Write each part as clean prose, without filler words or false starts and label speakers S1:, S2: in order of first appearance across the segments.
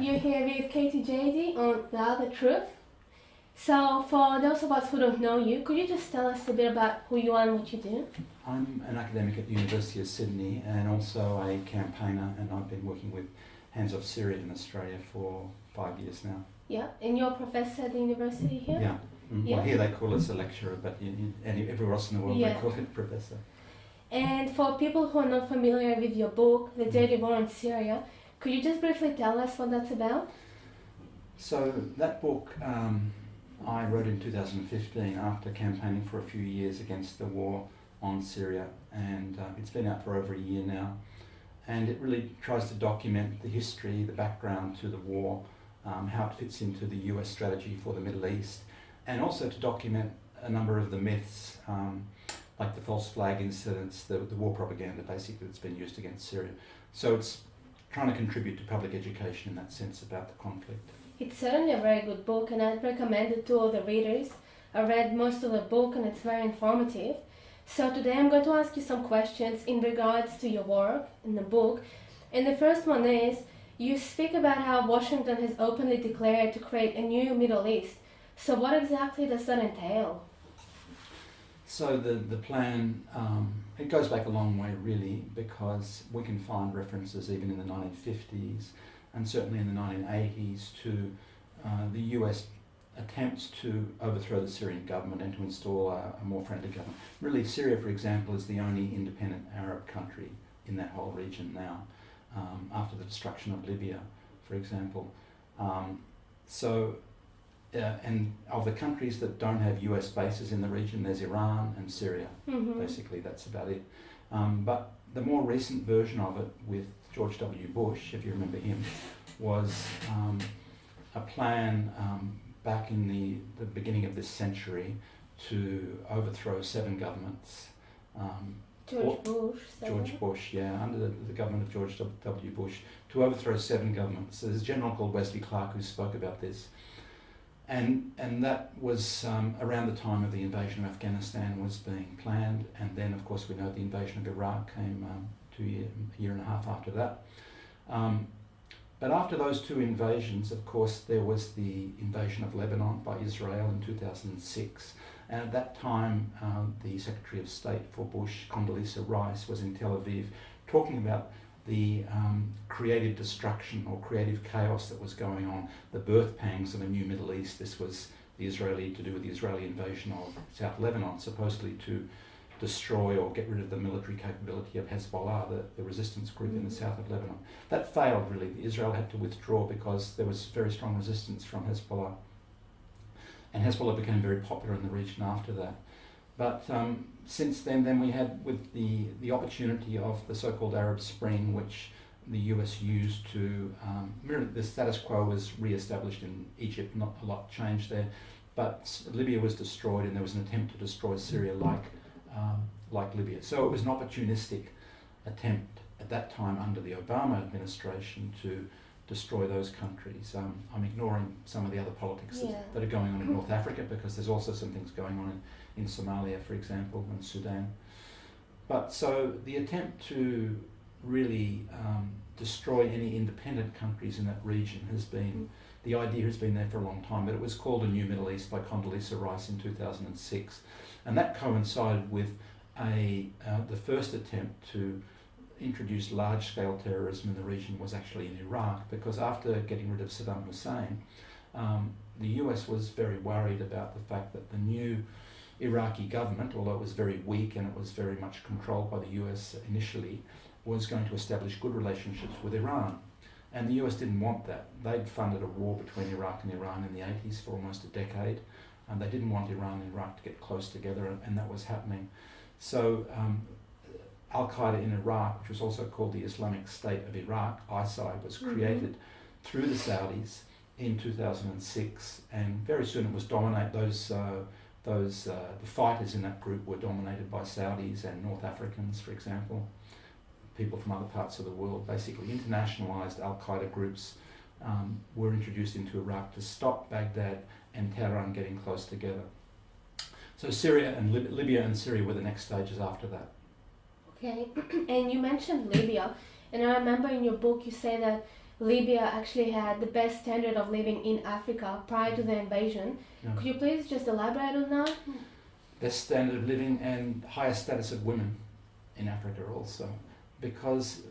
S1: you're here with Katie JD on The Truth. So, for those of us who don't know you, could you just tell us a bit about who you are and what you do?
S2: I'm an academic at the University of Sydney and also a campaigner, and I've been working with Hands Off Syria in Australia for 5 years now.
S1: Yeah, and you're a professor at the university here?
S2: Yeah.
S1: Yeah.
S2: Well, here they call us a lecturer, but everywhere else in the world
S1: Yeah.
S2: they call it professor.
S1: And for people who are not familiar with your book, The Dirty War in Syria, could you just briefly tell us what that's about?
S2: So that book I wrote in 2015 after campaigning for a few years against the war on Syria, and it's been out for over a year now, and it really tries to document the history, the background to the war, how it fits into the US strategy for the Middle East, and also to document a number of the myths, like the false flag incidents, the war propaganda basically that's been used against Syria. So it's trying to contribute to public education in that sense about the conflict.
S1: It's certainly a very good book, and I'd recommend it to all the readers. I read most of the book and it's very informative. So today I'm going to ask you some questions in regards to your work in the book. And the first one is, you speak about how Washington has openly declared to create a new Middle East. So what exactly does that entail?
S2: So the plan, it goes back a long way really, because we can find references even in the 1950s and certainly in the 1980s to the US attempts to overthrow the Syrian government and to install a more friendly government. Really, Syria, for example, is the only independent Arab country in that whole region now, after the destruction of Libya, for example. And of the countries that don't have US bases in the region, there's Iran and Syria. Basically, that's about it. But the more recent version of it with George W. Bush, if you remember him, was a plan back in the beginning of this century to overthrow 7 governments. George Bush, yeah, under the government of George W. Bush, to overthrow 7 governments. So there's a general called Wesley Clark who spoke about this. And that was around the time of the invasion of Afghanistan was being planned, and then of course we know the invasion of Iraq came a year and a half after that. But after those 2 invasions, of course, there was the invasion of Lebanon by Israel in 2006, and at that time the Secretary of State for Bush, Condoleezza Rice, was in Tel Aviv talking about the creative destruction or creative chaos that was going on, the birth pangs of a new Middle East. This was to do with the Israeli invasion of South Lebanon, supposedly to destroy or get rid of the military capability of Hezbollah, the resistance group in the south of Lebanon. That failed really. Israel had to withdraw because there was very strong resistance from Hezbollah. And Hezbollah became very popular in the region after that. But since then we had with the opportunity of the so-called Arab Spring, which the US used to, the status quo was re-established in Egypt, not a lot changed there, but Libya was destroyed and there was an attempt to destroy Syria like Libya. So it was an opportunistic attempt at that time under the Obama administration to destroy those countries. I'm ignoring some of the other politics that are going on in North Africa, because there's also some things going on in Somalia, for example, and Sudan. But so the attempt to really destroy any independent countries in that region has been, the idea has been there for a long time, but it was called a New Middle East by Condoleezza Rice in 2006. And that coincided with the first attempt to introduce large-scale terrorism in the region was actually in Iraq, because after getting rid of Saddam Hussein, the US was very worried about the fact that the new Iraqi government, although it was very weak and it was very much controlled by the US initially, was going to establish good relationships with Iran. And the US didn't want that. They'd funded a war between Iraq and Iran in the 80s for almost a decade, and they didn't want Iran and Iraq to get close together, and that was happening. So Al-Qaeda in Iraq, which was also called the Islamic State of Iraq, ISIL, was created through the Saudis in 2006, and very soon it was the fighters in that group were dominated by Saudis and North Africans, for example, people from other parts of the world. Basically internationalized Al-Qaeda groups were introduced into Iraq to stop Baghdad and Tehran getting close together. So Syria and Libya and Syria were the next stages after that.
S1: Okay, and you mentioned Libya, and I remember in your book you say that Libya actually had the best standard of living in Africa prior to the invasion.
S2: Yeah.
S1: Could you please just elaborate on that?
S2: Best standard of living and highest status of women in Africa also, because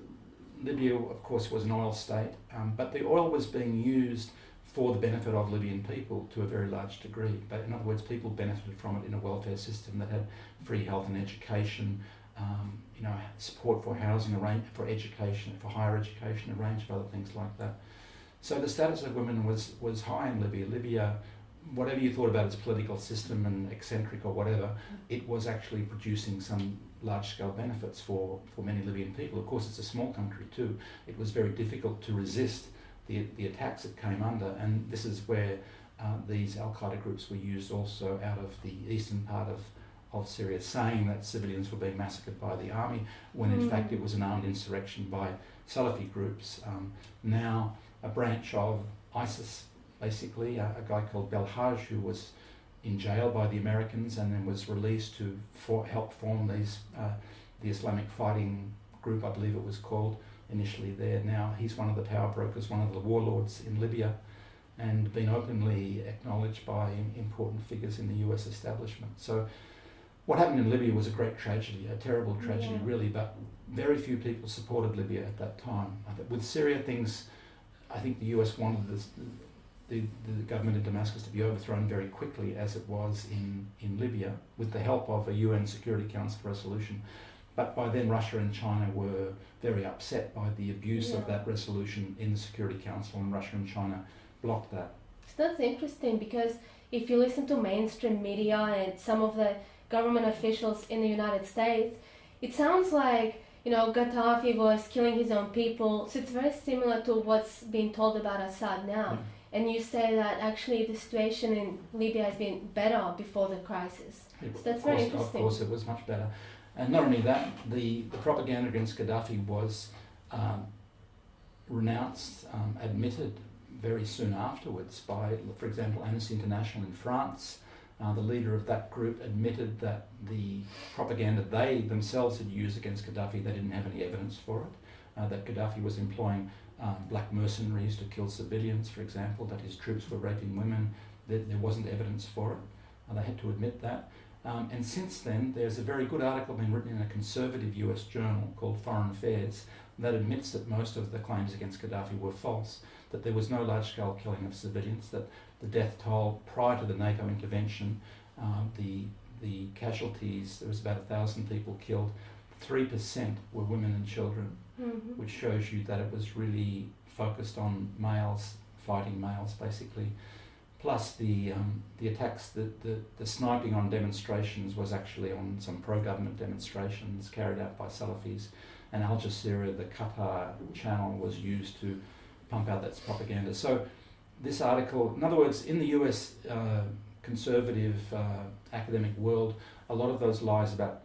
S2: Libya, of course, was an oil state, but the oil was being used for the benefit of Libyan people to a very large degree. But in other words, people benefited from it in a welfare system that had free health and education, support for housing, for education, for higher education, a range of other things like that. So the status of women was high in Libya. Libya, whatever you thought about its political system and eccentric or whatever, it was actually producing some large-scale benefits for many Libyan people. Of course, it's a small country too. It was very difficult to resist the attacks it came under, and this is where these Al-Qaeda groups were used also out of the eastern part of Syria, saying that civilians were being massacred by the army, when in fact it was an armed insurrection by Salafi groups, now a branch of ISIS, basically, a guy called Belhaj, who was in jail by the Americans and then was released to help form the Islamic Fighting Group, I believe it was called, initially there. Now he's one of the power brokers, one of the warlords in Libya, and been openly acknowledged by important figures in the US establishment. So what happened in Libya was a great tragedy, a terrible tragedy really, but very few people supported Libya at that time. With Syria, things, I think the US wanted the government in Damascus to be overthrown very quickly, as it was in Libya, with the help of a UN Security Council resolution. But by then Russia and China were very upset by the abuse of that resolution in the Security Council, and Russia and China blocked that.
S1: So that's interesting, because if you listen to mainstream media and some of the government officials in the United States, it sounds like, Gaddafi was killing his own people. So it's very similar to what's being told about Assad now.
S2: Yeah.
S1: And you say that actually the situation in Libya has been better before the crisis. So that's very interesting.
S2: Of course, it was much better. And not only that, the propaganda against Gaddafi was renounced, admitted very soon afterwards by, for example, Amnesty International in France. The leader of that group admitted that the propaganda they themselves had used against Gaddafi, they didn't have any evidence for it, that Gaddafi was employing black mercenaries to kill civilians, for example, that his troops were raping women, that there wasn't evidence for it. They had to admit that. And since then, there's a very good article being written in a conservative US journal called Foreign Affairs that admits that most of the claims against Gaddafi were false, that there was no large-scale killing of civilians, that the death toll prior to the NATO intervention, the casualties, there was about 1,000 people killed, 3% were women and children, which shows you that it was really focused on males, fighting males basically. Plus the attacks, the sniping on demonstrations was actually on some pro-government demonstrations carried out by Salafis, and Al Jazeera, the Qatar channel, was used to pump out that propaganda. So this article, in other words, in the US conservative academic world, a lot of those lies about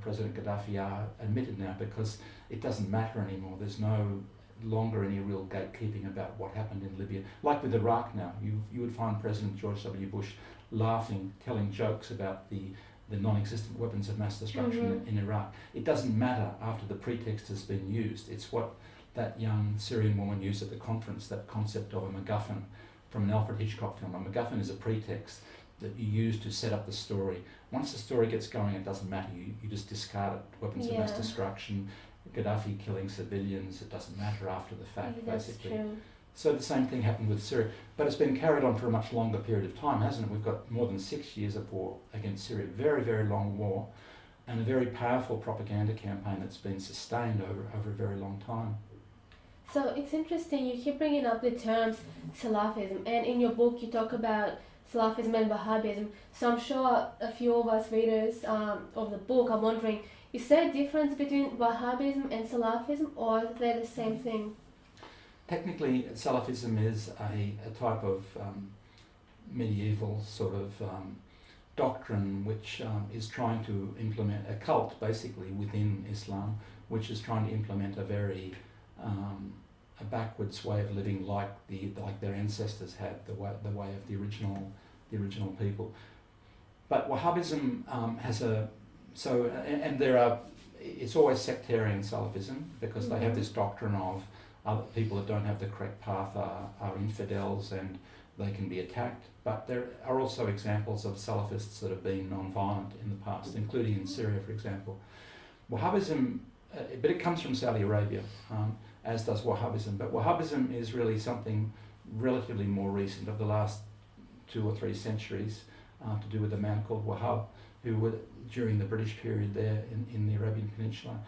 S2: President Gaddafi are admitted now, because it doesn't matter anymore. There's no longer any real gatekeeping about what happened in Libya. Like with Iraq now, you would find President George W. Bush laughing, telling jokes about the non-existent weapons of mass destruction in Iraq. It doesn't matter after the pretext has been used. It's what that young Syrian woman used at the conference, that concept of a MacGuffin from an Alfred Hitchcock film. A MacGuffin is a pretext that you use to set up the story. Once the story gets going, it doesn't matter. You just discard it. Weapons of mass destruction, Gaddafi killing civilians, it doesn't matter after the fact, basically. True. So the same thing happened with Syria. But it's been carried on for a much longer period of time, hasn't it? We've got more than 6 years of war against Syria. Very, very long war, and a very powerful propaganda campaign that's been sustained over a very long time.
S1: So it's interesting, you keep bringing up the terms Salafism, and in your book you talk about Salafism and Wahhabism. So I'm sure a few of us readers of the book are wondering, is there a difference between Wahhabism and Salafism, or are they the same thing?
S2: Technically, Salafism is a type of medieval sort of doctrine which is trying to implement a cult, basically, within Islam, which is trying to implement a very a backwards way of living, like their ancestors had, the way of the original people. But Wahhabism has it's always sectarian Salafism, because they have this doctrine of other people that don't have the correct path are infidels and they can be attacked. But there are also examples of Salafists that have been non-violent in the past, including in Syria, for example. Wahhabism, but it comes from Saudi Arabia, as does Wahhabism. But Wahhabism is really something relatively more recent, of the last 2 or 3 centuries, to do with a man called Wahhab, who were during the British period there in the Arabian Peninsula.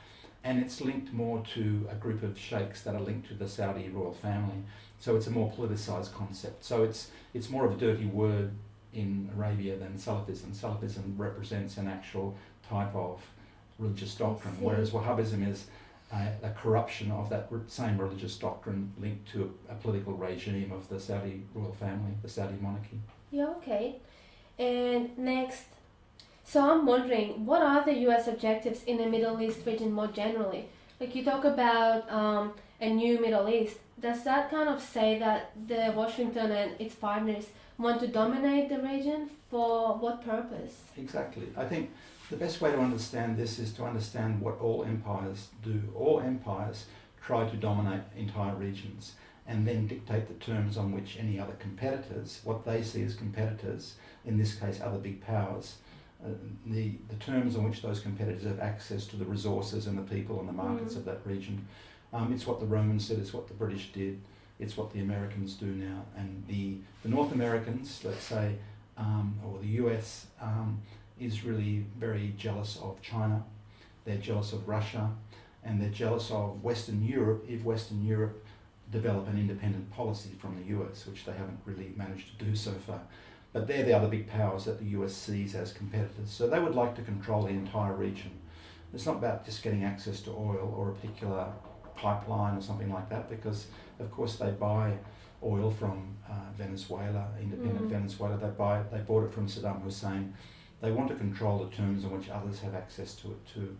S2: And it's linked more to a group of sheikhs that are linked to the Saudi royal family. So it's a more politicized concept. So it's more of a dirty word in Arabia than Salafism. Salafism represents an actual type of religious doctrine, whereas Wahhabism is a corruption of that same religious doctrine linked to a political regime of the Saudi royal family, the Saudi monarchy.
S1: Yeah, okay. And next, so I'm wondering, what are the US objectives in the Middle East region more generally? Like you talk about a new Middle East. Does that kind of say that the Washington and its partners want to dominate the region? For what purpose?
S2: Exactly. I think the best way to understand this is to understand what all empires do. All empires try to dominate entire regions and then dictate the terms on which any other competitors, what they see as competitors, in this case other big powers, the terms on which those competitors have access to the resources and the people and the markets of that region. It's what the Romans did, it's what the British did, it's what the Americans do now. And the North Americans, let's say, or the US, is really very jealous of China. They're jealous of Russia, and they're jealous of Western Europe if Western Europe develop an independent policy from the US, which they haven't really managed to do so far. But they're the other big powers that the US sees as competitors. So they would like to control the entire region. It's not about just getting access to oil or a particular pipeline or something like that, because of course they buy oil from Venezuela, independent Venezuela. They bought it from Saddam Hussein. They want to control the terms on which others have access to it too.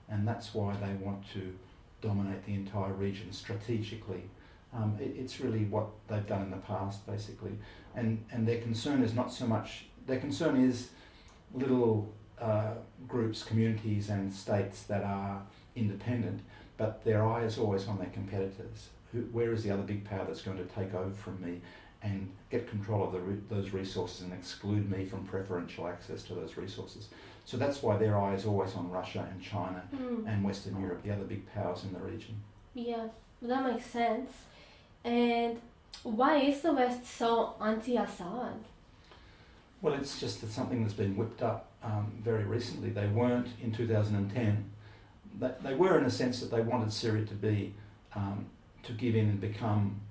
S2: And that's why they want to dominate the entire region strategically. It's really what they've done in the past, basically. And their concern is not so much, their concern is little groups, communities and states that are independent, but their eye is always on their competitors. Where is the other big power that's going to take over from me and get control of those resources and exclude me from preferential access to those resources? So that's why their eye is always on Russia and China and Western Europe, the other big powers in the region.
S1: Yeah, that makes sense. And why is the West so anti-Assad?
S2: Well, it's just that something that's been whipped up very recently. They weren't in 2010. They were in a sense that they wanted Syria to be, to give in and become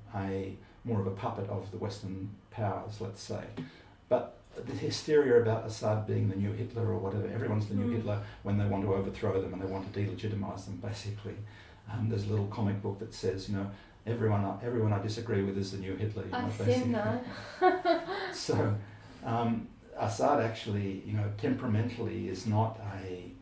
S2: more of a puppet of the Western powers, let's say. But the hysteria about Assad being the new Hitler or whatever, everyone's the new Hitler when they want to overthrow them and they want to delegitimize them, basically. There's a little comic book that says, everyone I disagree with is the new Hitler.
S1: I've seen that.
S2: So Assad actually, temperamentally is not a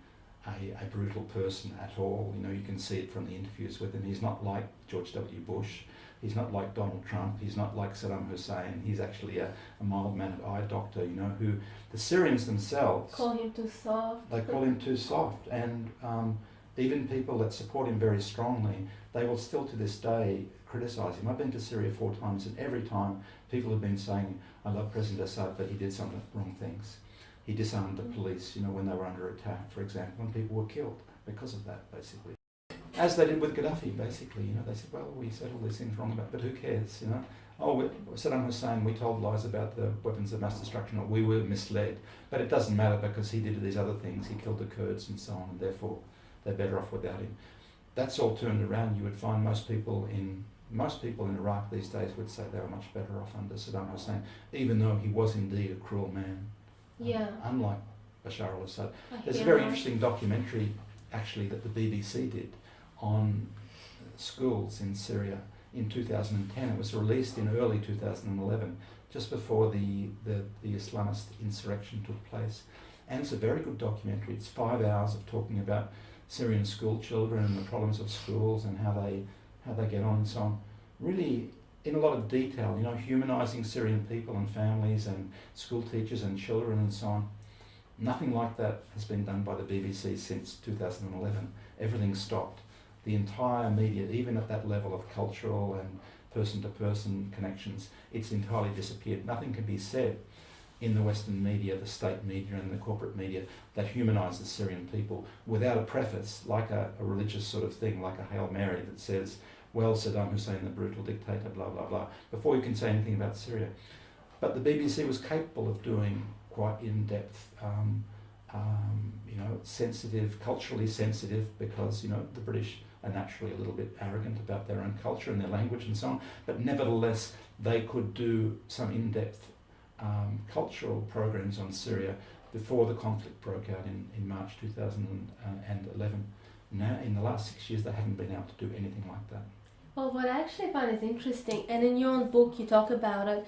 S2: brutal person at all. You can see it from the interviews with him. He's not like George W. Bush. He's not like Donald Trump. He's not like Saddam Hussein. He's actually a mild-mannered eye doctor, who the Syrians themselves
S1: call him too soft.
S2: They call him too soft. And even people that support him very strongly, they will still to this day criticise him. I've been to Syria 4 times, and every time people have been saying, I love President Assad, but he did some wrong things. He disarmed the police, when they were under attack, for example, and people were killed because of that, basically. As they did with Gaddafi, basically, they said, well, we said all these things wrong about, but who cares, Oh, Saddam Hussein, we told lies about the weapons of mass destruction, or we were misled, but it doesn't matter because he did these other things, he killed the Kurds and so on, and therefore they're better off without him. That's all turned around. You would find most people in Iraq these days would say they were much better off under Saddam Hussein, even though he was indeed a cruel man.
S1: Yeah.
S2: Unlike Bashar al-Assad. There's a very interesting documentary, actually, that the BBC did on schools in Syria in 2010. It was released in early 2011, just before the Islamist insurrection took place. And it's a very good documentary. It's 5 hours of talking about Syrian school children and the problems of schools and how they get on and so on. Really, in a lot of detail, humanising Syrian people and families and school teachers and children and so on. Nothing like that has been done by the BBC since 2011. Everything stopped. the entire media, even at that level of cultural and person-to-person connections, it's entirely disappeared. Nothing can be said in the Western media, the state media and the corporate media, that humanises Syrian people without a preface, like a religious sort of thing, like a Hail Mary that says, well, Saddam Hussein, the brutal dictator, blah, blah, blah, before you can say anything about Syria. But the BBC was capable of doing quite in-depth, sensitive, culturally sensitive, because, the British are naturally a little bit arrogant about their own culture and their language and so on, but nevertheless, they could do some in-depth cultural programs on Syria before the conflict broke out in March 2011. Now, in the last 6 years, they haven't been able to do anything like that.
S1: Well, what I actually find is interesting, and in your own book you talk about it,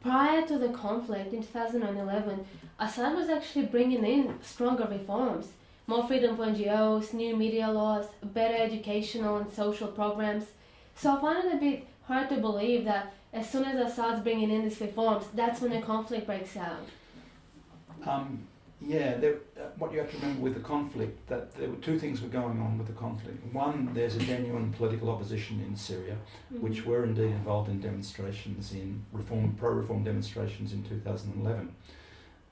S1: prior to the conflict in 2011, Assad was actually bringing in stronger reforms, more freedom for NGOs, new media laws, better educational and social programs. So I find it a bit hard to believe that as soon as Assad's bringing in these reforms, that's when the conflict breaks out.
S2: What you have to remember with the conflict, that there were two things were going on with the conflict. One, there's a genuine political opposition in Syria, which were indeed involved in demonstrations, in pro-reform demonstrations in 2011.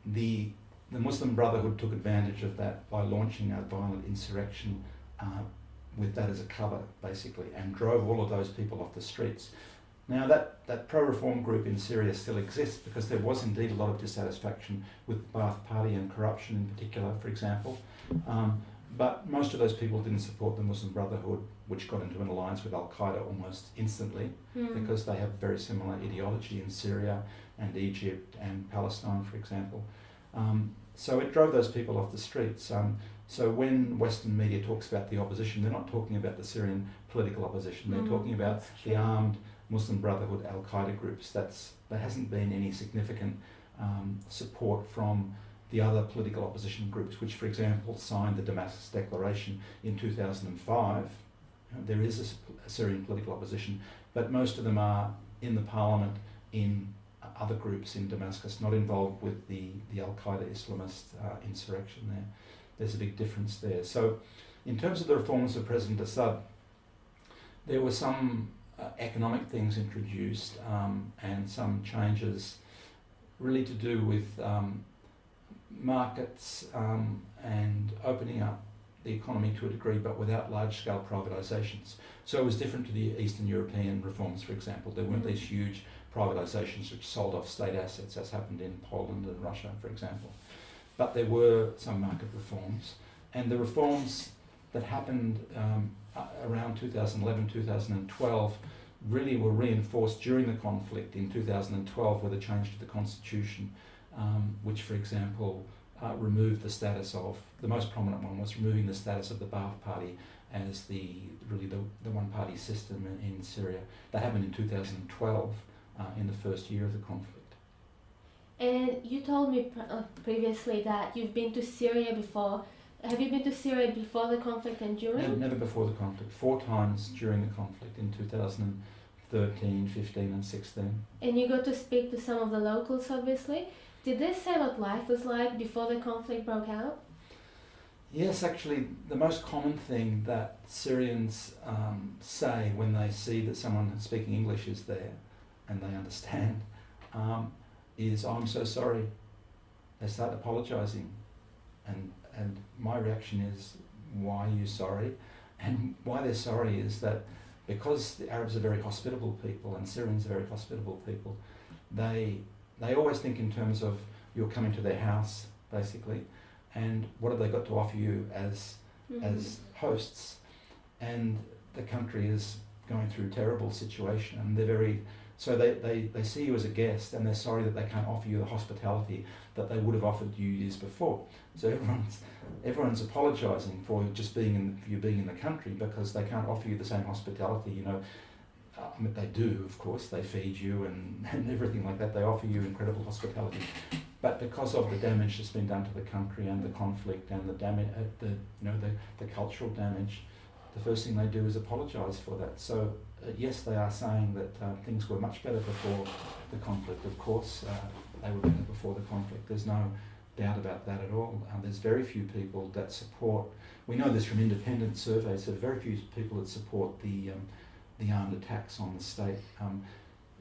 S2: The Muslim Brotherhood took advantage of that by launching a violent insurrection with that as a cover, basically, and drove all of those people off the streets. Now that pro-reform group in Syria still exists because there was indeed a lot of dissatisfaction with the Ba'ath Party and corruption in particular, for example. But most of those people didn't support the Muslim Brotherhood, which got into an alliance with Al-Qaeda almost instantly because they have very similar ideology in Syria and Egypt and Palestine, for example. So it drove those people off the streets. So when Western media talks about the opposition, they're not talking about the Syrian political opposition. They're talking about the armed Muslim Brotherhood Al-Qaeda groups. There hasn't been any significant support from the other political opposition groups, which, for example, signed the Damascus Declaration in 2005. There is a Syrian political opposition, but most of them are in the parliament in other groups in Damascus, not involved with the Al-Qaeda Islamist insurrection there. There's a big difference there. So in terms of the reforms of President Assad, there were some economic things introduced and some changes really to do with markets and opening up the economy to a degree, but without large-scale privatisations. So it was different to the Eastern European reforms, for example. There weren't these huge privatisations which sold off state assets, as happened in Poland and Russia, for example. But there were some market reforms, and the reforms that happened around 2011, 2012 really were reinforced during the conflict in 2012 with a change to the constitution, which, for example, removed the status of, the most prominent one was removing the status of the Ba'ath Party as the one-party system in Syria. That happened in 2012, in the first year of the conflict.
S1: And you told me previously that you've been to Syria before. Have you been to Syria before the conflict and during?
S2: No, never before the conflict. 4 times during the conflict in 2013, 15 and 16.
S1: And you got to speak to some of the locals, obviously. Did they say what life was like before the conflict broke out?
S2: Yes, actually, the most common thing that Syrians say when they see that someone speaking English is there and they understand is, "I'm so sorry." They start apologising, and my reaction is, "Why are you sorry?" And why they're sorry is that because the Arabs are very hospitable people and Syrians are very hospitable people, they always think in terms of you're coming to their house, basically, and what have they got to offer you as hosts? And the country is going through a terrible situation, and so they see you as a guest, and they're sorry that they can't offer you the hospitality that they would have offered you years before. So everyone's apologising for just being in the country because they can't offer you the same hospitality. I mean, they do, of course. They feed you and everything like that. They offer you incredible hospitality, but because of the damage that's been done to the country and the conflict and the damage, the cultural damage, the first thing they do is apologise for that. So yes, they are saying that things were much better before the conflict. Of course, they were better before the conflict. There's doubt about that at all. There's very few people that support. We know this from independent surveys. So very few people that support the armed attacks on the state.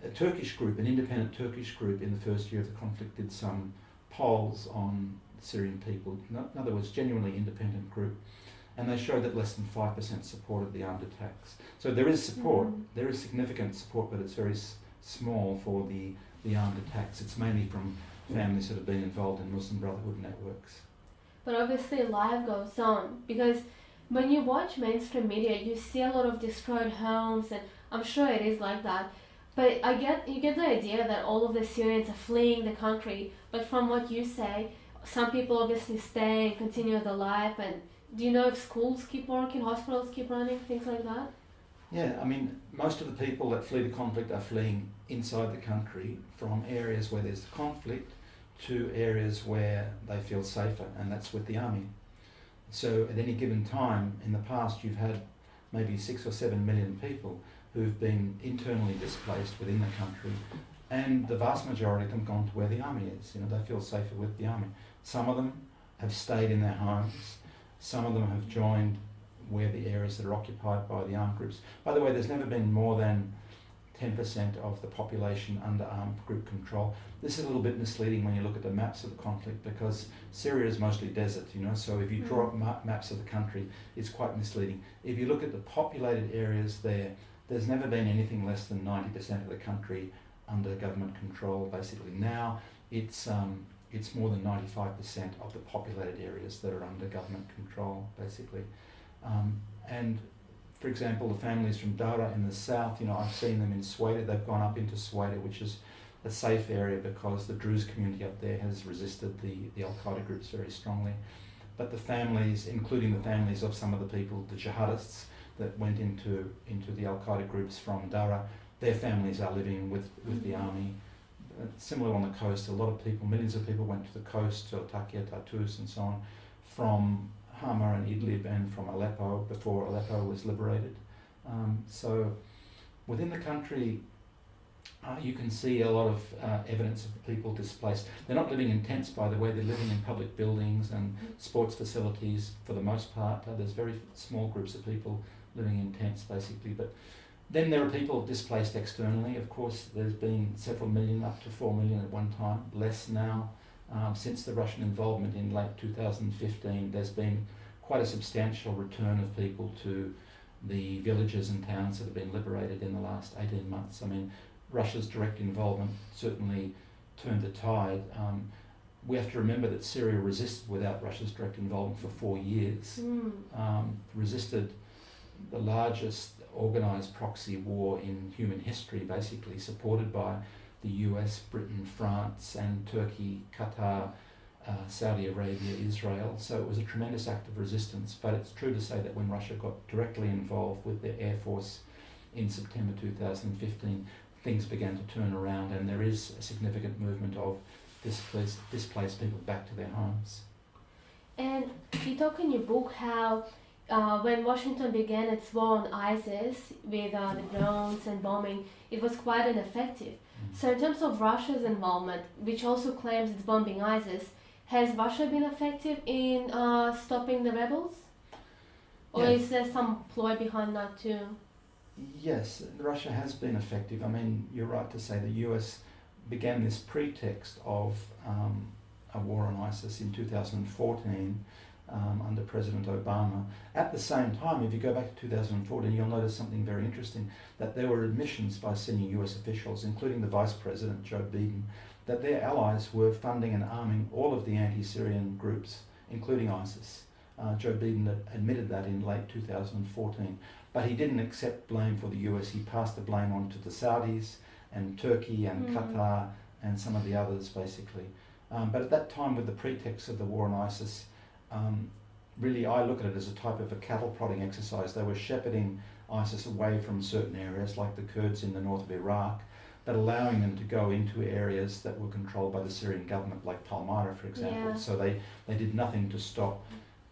S2: A Turkish group, an independent Turkish group, in the first year of the conflict, did some polls on Syrian people. In other words, genuinely independent group, and they showed that less than 5% supported the armed attacks. So there is support. There is significant support, but it's very small for the armed attacks. It's mainly from families that have been involved in Muslim Brotherhood networks.
S1: But obviously life goes on, because when you watch mainstream media, you see a lot of destroyed homes, and I'm sure it is like that. But you get the idea that all of the Syrians are fleeing the country. But from what you say, some people obviously stay and continue their life. And do you know if schools keep working, hospitals keep running, things like that?
S2: Yeah, I mean, most of the people that flee the conflict are fleeing inside the country from areas where there's conflict to areas where they feel safer, and that's with the army. So at any given time in the past, you've had maybe 6 or 7 million people who've been internally displaced within the country, and the vast majority of them gone to where the army is. You know, they feel safer with the army. Some of them have stayed in their homes. Some of them have joined where the areas that are occupied by the armed groups. By the way, there's never been more than 10% of the population under armed group control. This is a little bit misleading when you look at the maps of the conflict, because Syria is mostly desert, you know, so if you draw up maps of the country, it's quite misleading. If you look at the populated areas there's never been anything less than 90% of the country under government control. Basically now it's more than 95% of the populated areas that are under government control, basically. And for example, the families from Dara in the south, you know, I've seen them in Sweden. They've gone up into Sweden, which is a safe area because the Druze community up there has resisted the Al-Qaeda groups very strongly. But the families, including the families of some of the people, the jihadists that went into the Al-Qaeda groups from Dara, their families are living with the army. Similar on the coast, a lot of people, millions of people went to the coast, to Latakia, Tartus and so on, from Hama and Idlib and from Aleppo before Aleppo was liberated. So within the country, you can see a lot of evidence of people displaced. They're not living in tents, by the way. They're living in public buildings and sports facilities for the most part. There's very small groups of people living in tents, basically. But then there are people displaced externally. Of course, there's been several million, up to 4 million at one time, less now. Since the Russian involvement in late 2015, there's been quite a substantial return of people to the villages and towns that have been liberated in the last 18 months. I mean, Russia's direct involvement certainly turned the tide. We have to remember that Syria resisted without Russia's direct involvement for 4 years. Resisted the largest organised proxy war in human history, basically, supported by the US, Britain, France and Turkey, Qatar, Saudi Arabia, Israel. So it was a tremendous act of resistance, but it's true to say that when Russia got directly involved with the Air Force in September 2015, things began to turn around, and there is a significant movement of displaced people back to their homes.
S1: And you talk in your book how when Washington began its war on ISIS with the drones and bombing, it was quite ineffective. So in terms of Russia's involvement, which also claims it's bombing ISIS, has Russia been effective in stopping the rebels? Or
S2: Yes.
S1: is there some ploy behind that too?
S2: Yes, Russia has been effective. I mean, you're right to say the US began this pretext of a war on ISIS in 2014 under President Obama. At the same time, if you go back to 2014, you'll notice something very interesting, that there were admissions by senior US officials, including the Vice President, Joe Biden, that their allies were funding and arming all of the anti-Syrian groups, including ISIS. Joe Biden admitted that in late 2014, but he didn't accept blame for the US. He passed the blame on to the Saudis and Turkey and Qatar and some of the others, basically. But at that time, with the pretext of the war on ISIS, really I look at it as a type of a cattle prodding exercise. They were shepherding ISIS away from certain areas, like the Kurds in the north of Iraq, but allowing them to go into areas that were controlled by the Syrian government, like Palmyra, for example.
S1: Yeah.
S2: So they did nothing to stop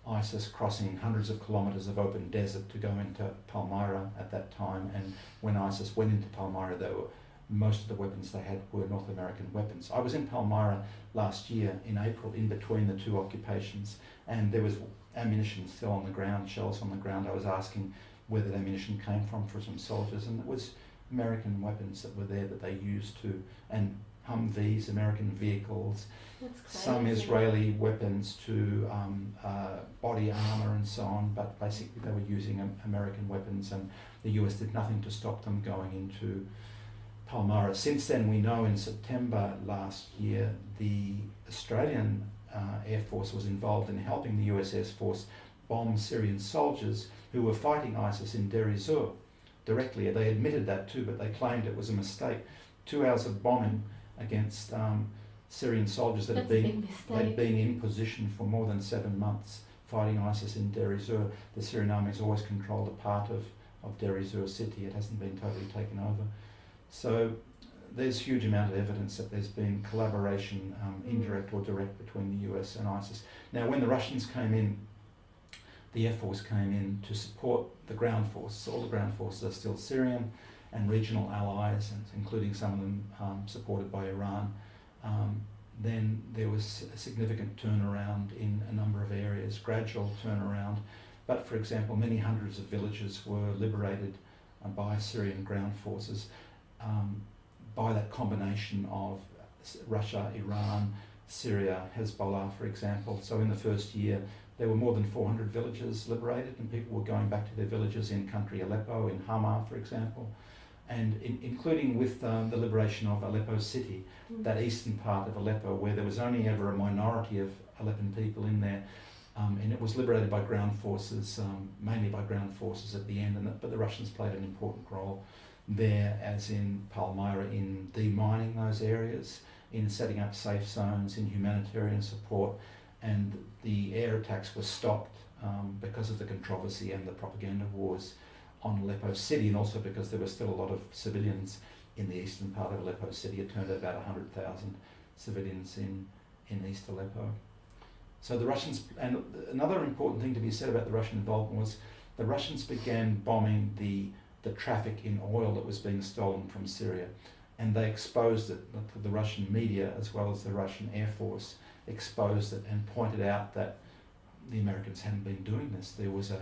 S2: ISIS crossing hundreds of kilometres of open desert to go into Palmyra at that time. And when ISIS went into Palmyra, they were most of the weapons they had were North American weapons. I was in Palmyra last year in April, in between the two occupations, and there was ammunition still on the ground, shells on the ground. I was asking where that ammunition came from for some soldiers, and it was American weapons that were there that they used to, and Humvees, American vehicles, some Israeli weapons to body armour and so on, but basically they were using American weapons, and the US did nothing to stop them going into Palmyra. Since then, we know in September last year, the Australian Air Force was involved in helping the US Air Force bomb Syrian soldiers who were fighting ISIS in Deir ez-Zor directly. They admitted that too, but they claimed it was a mistake. 2 hours of bombing against Syrian soldiers that had been in position for more than 7 months fighting ISIS in Deir ez-Zor. The Syrian army has always controlled a part of Deir ez-Zor city. It hasn't been totally taken over. So there's huge amount of evidence that there's been collaboration, indirect or direct, between the US and ISIS. Now, when the Russians came in, the Air Force came in to support the ground forces. All the ground forces are still Syrian and regional allies, including some of them supported by Iran. Then there was a significant turnaround in a number of areas, gradual turnaround. But for example, many hundreds of villages were liberated by Syrian ground forces by that combination of Russia, Iran, Syria, Hezbollah, for example. So in the first year, there were more than 400 villages liberated, and people were going back to their villages in country Aleppo, in Hama, for example, and including with the liberation of Aleppo city, that eastern part of Aleppo, where there was only ever a minority of Aleppan people in there, and it was liberated by ground forces, mainly by ground forces at the end, but the Russians played an important role there, as in Palmyra, in demining those areas, in setting up safe zones, in humanitarian support, and the air attacks were stopped because of the controversy and the propaganda wars on Aleppo city, and also because there were still a lot of civilians in the eastern part of Aleppo city. It turned out about 100,000 civilians in East Aleppo. So the Russians, and another important thing to be said about the Russian involvement was the Russians began bombing the traffic in oil that was being stolen from Syria, and they exposed it. The Russian media, as well as the Russian Air Force, exposed it and pointed out that the Americans hadn't been doing this. There was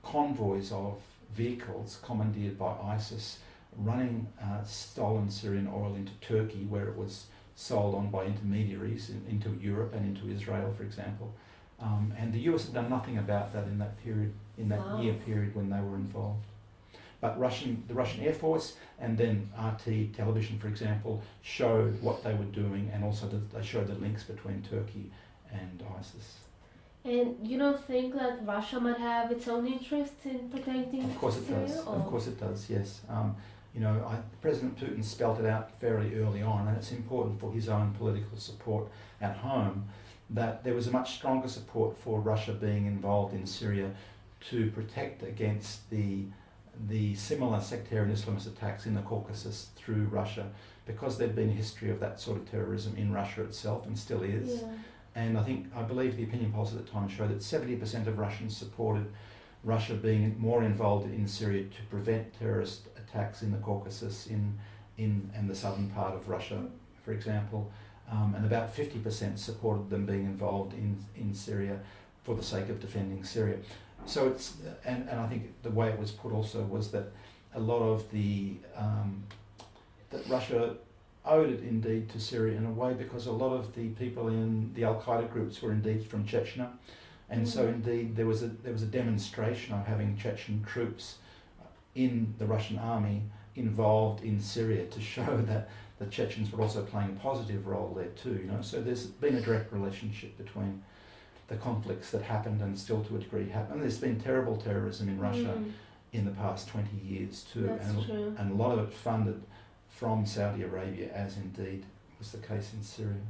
S2: convoys of vehicles commandeered by ISIS running stolen Syrian oil into Turkey, where it was sold on by intermediaries into Europe and into Israel, for example. And the US had done nothing about that in that period, in that year period when they were involved. But the Russian Air Force and then RT television, for example, showed what they were doing, and also they showed the links between Turkey and ISIS.
S1: And you don't think that Russia might have its own interests in protecting
S2: Of course it
S1: Syria?
S2: does. Of course it does, yes. President Putin spelt it out fairly early on, and it's important for his own political support at home, that there was a much stronger support for Russia being involved in Syria to protect against the similar sectarian Islamist attacks in the Caucasus through Russia, because there'd been a history of that sort of terrorism in Russia itself, and still is.
S1: Yeah.
S2: And I believe the opinion polls at the time showed that 70% of Russians supported Russia being more involved in Syria to prevent terrorist attacks in the Caucasus, and the southern part of Russia, for example, and about 50% supported them being involved in Syria for the sake of defending Syria. So it's, and I think the way it was put also was that a lot of that Russia owed it indeed to Syria in a way, because a lot of the people in the Al-Qaeda groups were indeed from Chechnya, and so indeed there was a demonstration of having Chechen troops in the Russian army involved in Syria to show that the Chechens were also playing a positive role there too. So there's been a direct relationship between the conflicts that happened and still to a degree happen. There's been terrible terrorism in Russia in the past 20 years too.
S1: That's true.
S2: And a lot of it funded from Saudi Arabia, as indeed was the case in Syria.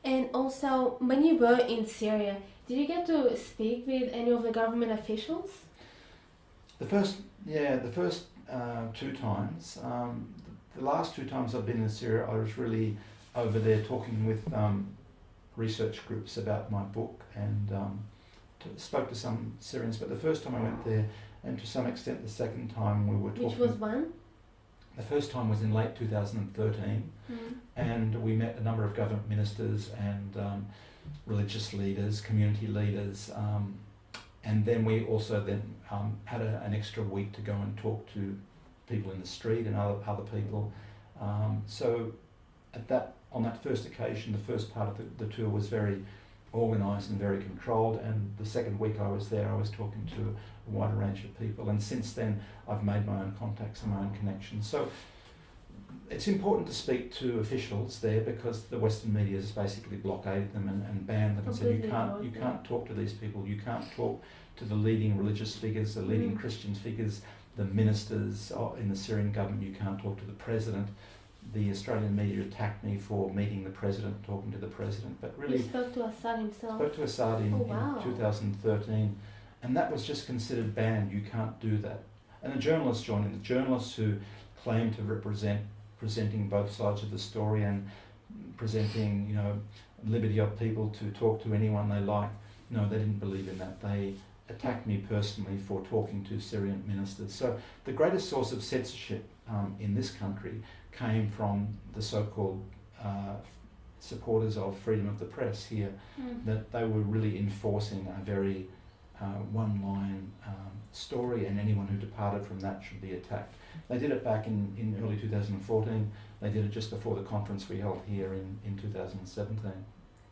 S1: And also, when you were in Syria, did you get to speak with any of the government officials?
S2: The first 2 times. The last 2 times I've been in Syria, I was really over there talking with research groups about my book, and spoke to some Syrians. But the first time I went there, and to some extent the second time we were talking.
S1: Which was when?
S2: The first time was in late 2013, and we met a number of government ministers and religious leaders, community leaders, and then we also had an extra week to go and talk to people in the street and other people. So on that first occasion, the first part of the tour was very organised and very controlled, and the second week I was there, I was talking to a wider range of people, and since then I've made my own contacts and my own connections. So it's important to speak to officials there because the Western media has basically blockaded them and banned them and said you can't talk to these people, you can't talk to the leading religious figures, the leading Christian figures, the ministers in the Syrian government, you can't talk to the president. The Australian media attacked me for meeting the president, talking to the president, but really...
S1: You spoke to Assad himself?
S2: Spoke to Assad in 2013, and that was just considered banned. You can't do that. And the journalists joined in, the journalists who claim to presenting both sides of the story and presenting, liberty of people to talk to anyone they like. No, they didn't believe in that. They attacked me personally for talking to Syrian ministers. So the greatest source of censorship in this country came from the so-called supporters of freedom of the press here, that they were really enforcing a very one-line story, and anyone who departed from that should be attacked. They did it back in early 2014, they did it just before the conference we held here in 2017.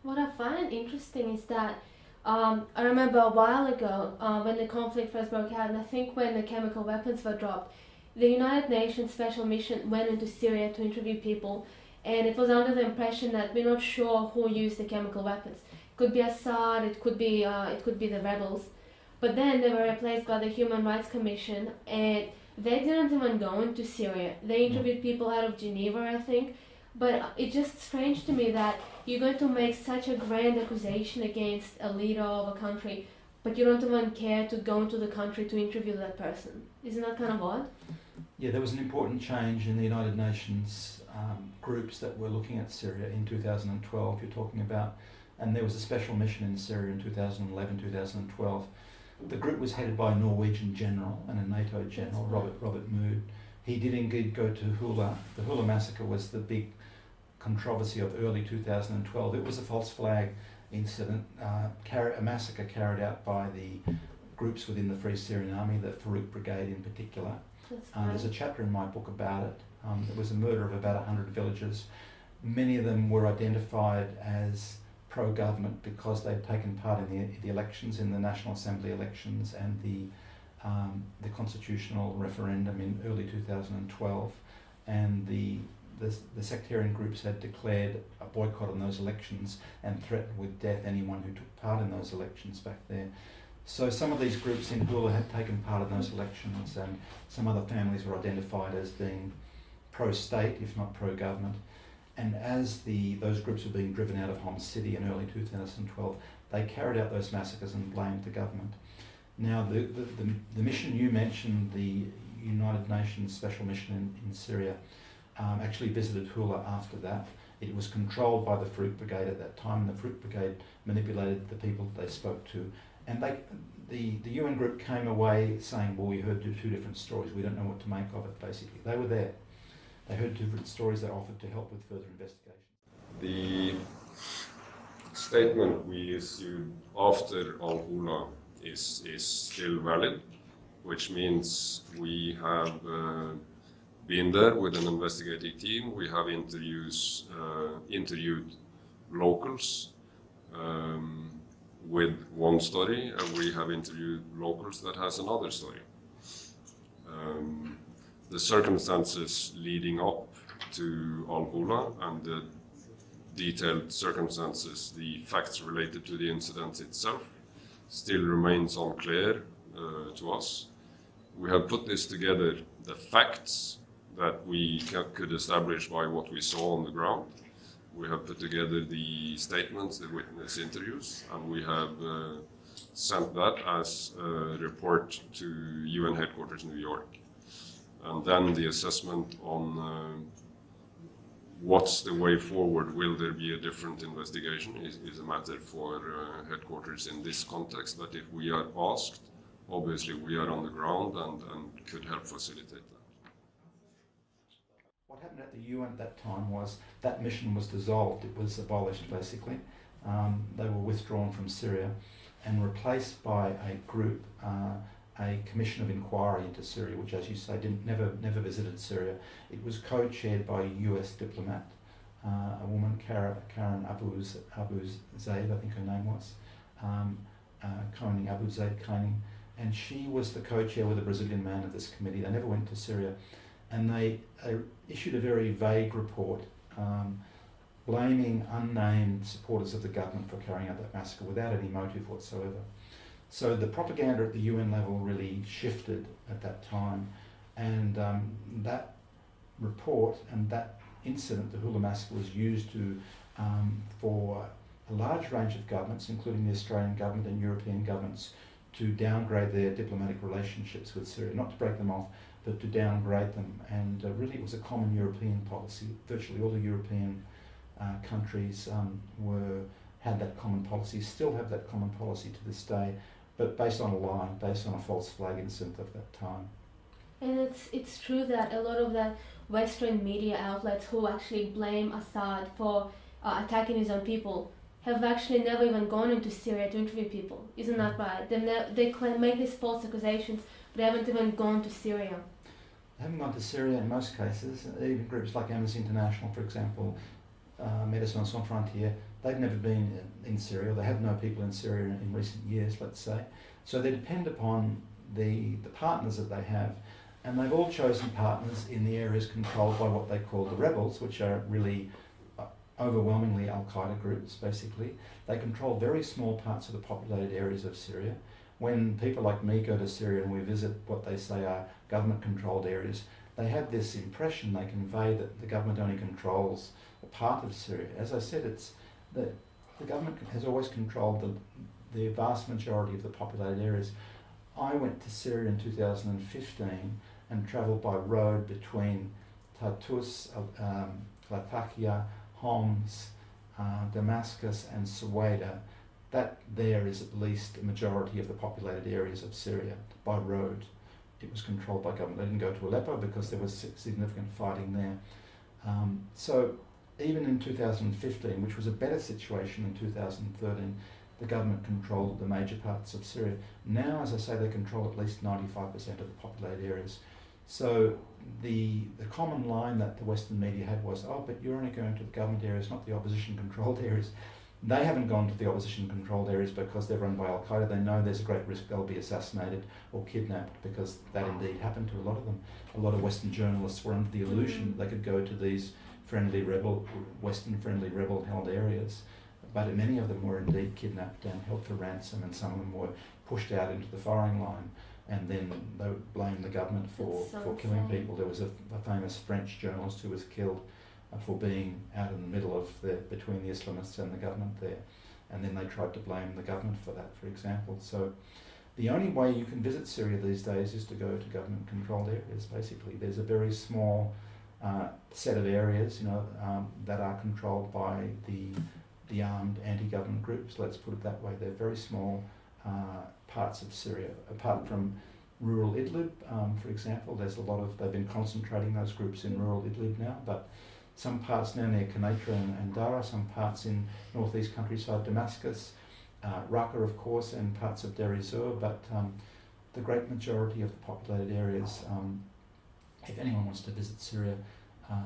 S1: What I find interesting is that I remember a while ago when the conflict first broke out, and I think when the chemical weapons were dropped, the United Nations Special Mission went into Syria to interview people, and it was under the impression that we're not sure who used the chemical weapons. It could be Assad, it could be the rebels. But then they were replaced by the Human Rights Commission, and they didn't even go into Syria. They interviewed people out of Geneva, I think. But it's just strange to me that you're going to make such a grand accusation against a leader of a country, but you don't even care to go into the country to interview that person. Isn't that kind of odd?
S2: Yeah, there was an important change in the United Nations groups that were looking at Syria in 2012, you're talking about, and there was a special mission in Syria in 2011, 2012. The group was headed by a Norwegian general and a NATO general, Robert Mood. He did indeed go to Hula. The Hula massacre was the big controversy of early 2012. It was a false flag incident, a massacre carried out by the groups within the Free Syrian Army, the Farouk Brigade in particular. There's a chapter in my book about it. It was a murder of about 100 villagers. Many of them were identified as pro-government because they'd taken part in the elections, in the National Assembly elections and the constitutional referendum in early 2012, and the sectarian groups had declared a boycott on those elections and threatened with death anyone who took part in those elections back there. So some of these groups in Hula had taken part in those elections, and some other families were identified as being pro-state, if not pro-government. And as those groups were being driven out of Homs City in early 2012, they carried out those massacres and blamed the government. Now, the mission you mentioned, the United Nations Special Mission in Syria, actually visited Hula after that. It was controlled by the Farouk Brigade at that time, and the Farouk Brigade manipulated the people they spoke to. And the UN group came away saying, well, we heard two different stories, we don't know what to make of it, basically. They were there. They heard different stories, they offered to help with further investigation.
S3: The statement we issued after Al-Hula is still valid, which means we have been there with an investigative team. We have interviewed locals with one story, and we have interviewed locals that has another story. The circumstances leading up to Al-Hula and the detailed circumstances, the facts related to the incident itself, still remains unclear to us. We have put this together, the facts that we could establish by what we saw on the ground. We have put together the statements, the witness interviews, and we have sent that as a report to UN headquarters in New York. And then the assessment on what's the way forward, will there be a different investigation, is a matter for headquarters in this context. But if we are asked, obviously we are on the ground and could help facilitate that.
S2: happened at the UN at that time was that mission was dissolved. It was abolished, basically. They were withdrawn from Syria and replaced by a group, a commission of inquiry into Syria, which, as you say, never visited Syria. It was co-chaired by a US diplomat, a woman, Karen Abu Zaid, I think her name was, Koning, Abu Zaid Koning, and she was the co-chair with a Brazilian man of this committee. They never went to Syria, and they issued a very vague report blaming unnamed supporters of the government for carrying out that massacre without any motive whatsoever. So the propaganda at the UN level really shifted at that time, and that report and that incident, the Hula massacre, was used to for a large range of governments, including the Australian government and European governments, to downgrade their diplomatic relationships with Syria, not to break them off, but to downgrade them. And really it was a common European policy. Virtually all the European countries had that common policy, still have that common policy to this day, but based on a lie, based on a false flag incident of that time.
S1: And it's true that a lot of the Western media outlets who actually blame Assad for attacking his own people have actually never even gone into Syria to interview people. Isn't that right? They make these false accusations, but they haven't even gone to Syria.
S2: They haven't gone to Syria in most cases. Even groups like Amnesty International, for example, Médecins Sans Frontières, they've never been in Syria. They have no people in Syria in recent years, let's say. So they depend upon the partners that they have. And they've all chosen partners in the areas controlled by what they call the rebels, which are really overwhelmingly Al-Qaeda groups, basically. They control very small parts of the populated areas of Syria. When people like me go to Syria and we visit what they say are government-controlled areas, they have this impression, they convey that the government only controls a part of Syria. As I said, the government has always controlled the vast majority of the populated areas. I went to Syria in 2015 and travelled by road between Tartus, Latakia, Homs, Damascus and Suwaida. That there is at least a majority of the populated areas of Syria by road. It was controlled by government. They didn't go to Aleppo because there was significant fighting there. So even in 2015, which was a better situation than 2013, the government controlled the major parts of Syria. Now, as I say, they control at least 95% of the populated areas. So the common line that the Western media had was, oh, but you're only going to the government areas, not the opposition-controlled areas. They haven't gone to the opposition-controlled areas because they're run by Al-Qaeda. They know there's a great risk they'll be assassinated or kidnapped, because that indeed happened to a lot of them. A lot of Western journalists were under the illusion they could go to these Western-friendly rebel-held areas, but many of them were indeed kidnapped and held for ransom, and some of them were pushed out into the firing line, and then they would blame the government for killing people. There was a famous French journalist who was killed for being out in the middle of between the Islamists and the government there, and then they tried to blame the government for that, for example. So the only way you can visit Syria these days is to go to government-controlled areas. Basically, there's a very small set of areas, that are controlled by the armed anti-government groups. Let's put it that way. They're very small parts of Syria, apart from rural Idlib, for example. They've been concentrating those groups in rural Idlib now, but some parts now near Quneitra and Dara, some parts in northeast countryside Damascus, Raqqa, of course, and parts of Deir ez-Zor, but the great majority of the populated areas, if anyone wants to visit Syria,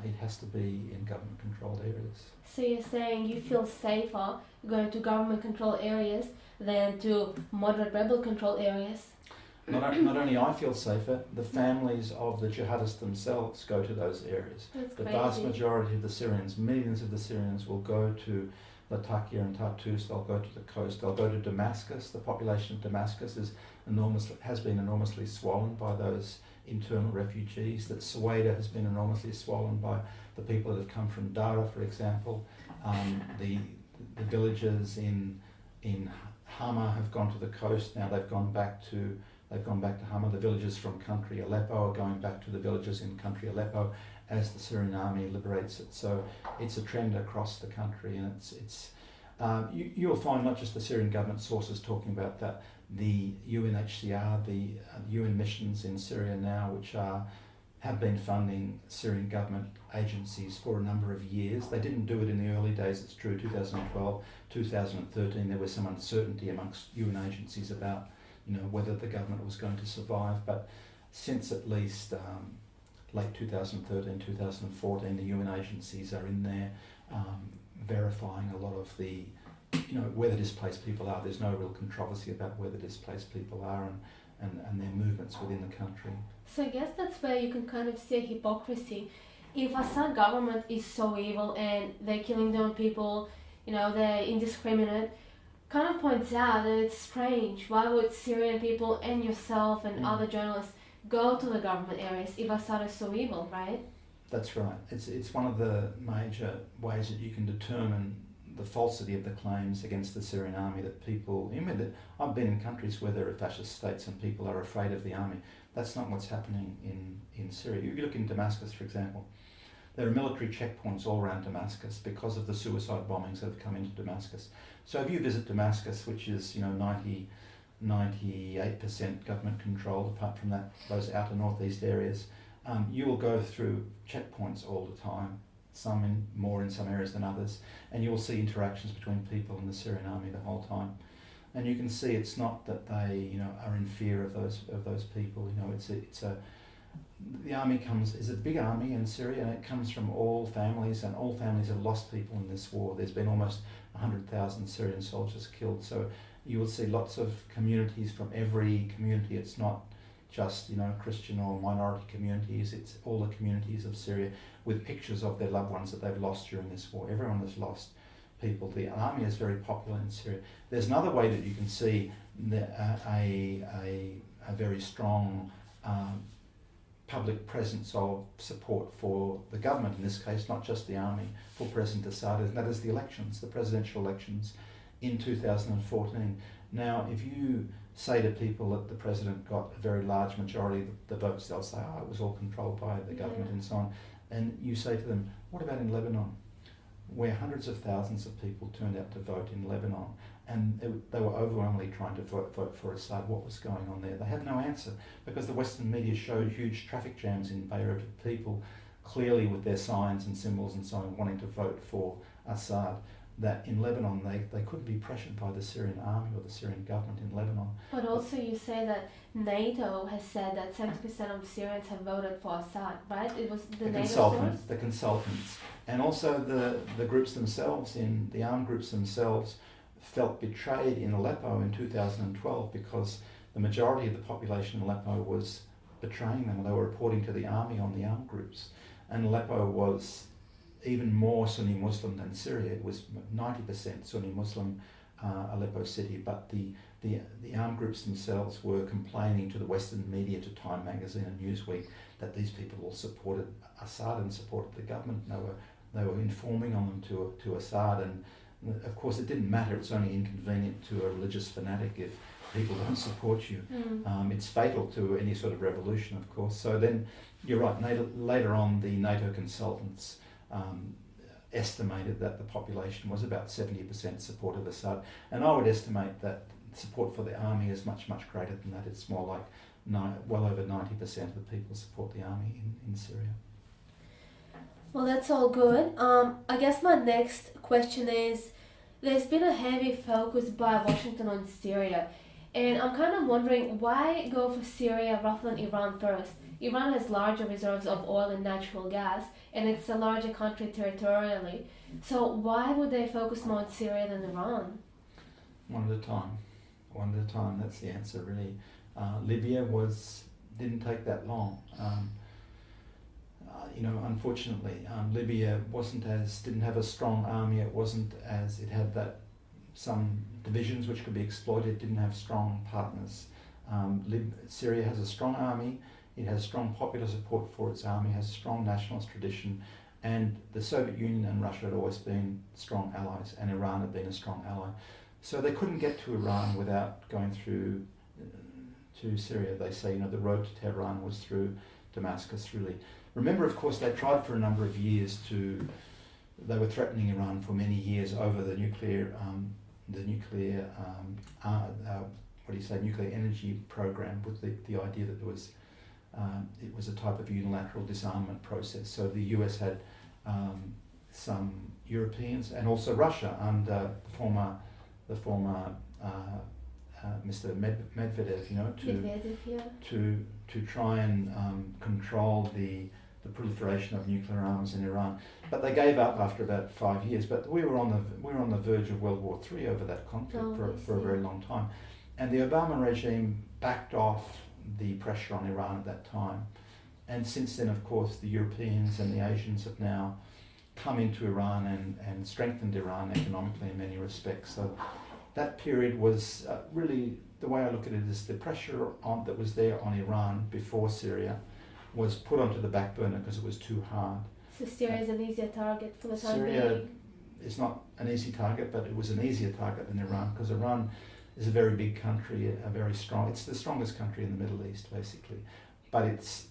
S2: it has to be in government-controlled areas.
S1: So you're saying you feel safer going to government-controlled areas than to moderate rebel-controlled areas?
S2: Not only I feel safer, the families of the jihadists themselves go to those areas.
S1: That's
S2: the
S1: crazy.
S2: Vast majority of the Syrians, millions of the Syrians, will go to Latakia and Tartus. They'll go to the coast. They'll go to Damascus. The population of Damascus has been enormously swollen by those internal refugees. That Suwaida has been enormously swollen by the people that have come from Dara, for example. The villages in Hama have gone to the coast. Now they've gone back to Hama. The villages from country Aleppo are going back to the villages in country Aleppo as the Syrian army liberates it. So it's a trend across the country, and you'll find not just the Syrian government sources talking about that. The UNHCR, the UN missions in Syria now, which are have been funding Syrian government agencies for a number of years. They didn't do it in the early days, it's true, 2012, 2013, there was some uncertainty amongst UN agencies about whether the government was going to survive, but since at least late 2013, 2014, the UN agencies are in there verifying a lot of the, where the displaced people are. There's no real controversy about where the displaced people are and their movements within the country.
S1: So I guess that's where you can kind of see hypocrisy. If Assad government is so evil and they're killing their own people, they're indiscriminate, kind of points out that it's strange. Why would Syrian people and yourself and other journalists go to the government areas if Assad is so evil, right?
S2: That's right. It's one of the major ways that you can determine the falsity of the claims against the Syrian army that people, I've been in countries where there are fascist states and people are afraid of the army. That's not what's happening in Syria. You look in Damascus, for example, there are military checkpoints all around Damascus because of the suicide bombings that have come into Damascus. So if you visit Damascus, which is 98% government controlled, apart from those outer northeast areas, you will go through checkpoints all the time, some more in some areas than others, and you will see interactions between people and the Syrian army the whole time. And you can see it's not that they are in fear of those people. The army is a big army in Syria, and it comes from all families, and all families have lost people in this war. There's been almost 100,000 Syrian soldiers killed. So you will see lots of communities from every community. It's not just Christian or minority communities. It's all the communities of Syria with pictures of their loved ones that they've lost during this war. Everyone has lost people. The army is very popular in Syria. There's another way that you can see a very strong public presence of support for the government, in this case, not just the army, for President Assad, and that is the elections, the presidential elections in 2014. Now, if you say to people that the president got a very large majority of the votes, they'll say, it was all controlled by the government and so on. And you say to them, what about in Lebanon, where hundreds of thousands of people turned out to vote in Lebanon, and they were overwhelmingly trying to vote for Assad? What was going on there? They have no answer, because the Western media showed huge traffic jams in Beirut of people clearly with their signs and symbols and so on wanting to vote for Assad. That in Lebanon they couldn't be pressured by the Syrian army or the Syrian government in Lebanon.
S1: But also you say that NATO has said that 70% of Syrians have voted for Assad, right? It was the NATO
S2: the consultants, and also the groups themselves, the armed groups themselves, felt betrayed in Aleppo in 2012 because the majority of the population in Aleppo was betraying them. They were reporting to the army on the armed groups, and Aleppo was even more Sunni Muslim than Syria. It was 90% Sunni Muslim, Aleppo city, but the armed groups themselves were complaining to the Western media, to Time magazine and Newsweek, that these people all supported Assad and supported the government. They were informing on them to Assad, and of course it didn't matter. It's only inconvenient to a religious fanatic if people don't support you. It's fatal to any sort of revolution, of course. So then, you're right, later on the NATO consultants estimated that the population was about 70% support of Assad, and I would estimate that support for the army is much, much greater than that. It's more like well over 90% of the people support the army in Syria.
S1: Well, that's all good. I guess my next question is, there's been a heavy focus by Washington on Syria, and I'm kind of wondering, why go for Syria rather than Iran first? Iran has larger reserves of oil and natural gas, and it's a larger country territorially. So why would they focus more on Syria than Iran?
S2: One at a time. That's the answer, really. Libya didn't take that long. Unfortunately, Libya didn't have a strong army. It had some divisions which could be exploited. Didn't have strong partners. Syria has a strong army. It has strong popular support for its army, has a strong nationalist tradition, and the Soviet Union and Russia had always been strong allies, and Iran had been a strong ally. So they couldn't get to Iran without going through to Syria. They say, the road to Tehran was through Damascus, really. Remember, of course, they tried for a number of years they were threatening Iran for many years over the nuclear energy program, with the idea that there was it was a type of unilateral disarmament process. So the US had some Europeans and also Russia under the former Mr. Medvedev, to try and control the proliferation of nuclear arms in Iran. But they gave up after about 5 years. But we were on the verge of World War III over that conflict for a very long time, and the Obama regime backed off the pressure on Iran at that time. And since then, of course, the Europeans and the Asians have now come into Iran and strengthened Iran economically in many respects. So that period was really, the way I look at it is the pressure that was there on Iran before Syria was put onto the back burner because it was too hard.
S1: So Syria is an easier target for the time
S2: Syria
S1: being?
S2: is not an easy target, but it was an easier target than Iran, because Iran is a very big country, it's the strongest country in the Middle East, basically. But it's,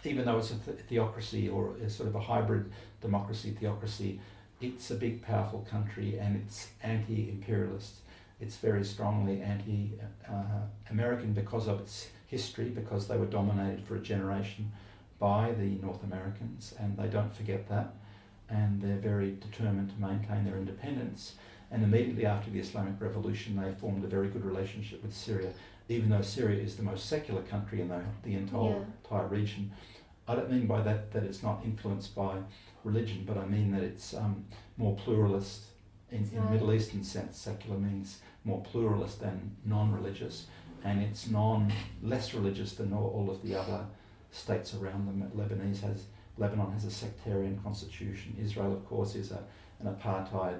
S2: even though it's a theocracy or a sort of a hybrid democracy-theocracy, it's a big, powerful country, and it's anti-imperialist. It's very strongly anti-American because of its history, because they were dominated for a generation by the North Americans, and they don't forget that, and they're very determined to maintain their independence. And immediately after the Islamic Revolution, they formed a very good relationship with Syria, even though Syria is the most secular country in the entire region. I don't mean by that it's not influenced by religion, but I mean that it's more pluralist in the Middle Eastern sense. Secular means more pluralist than non-religious, and it's less religious than all of the other states around them. Lebanon has a sectarian constitution. Israel, of course, is an apartheid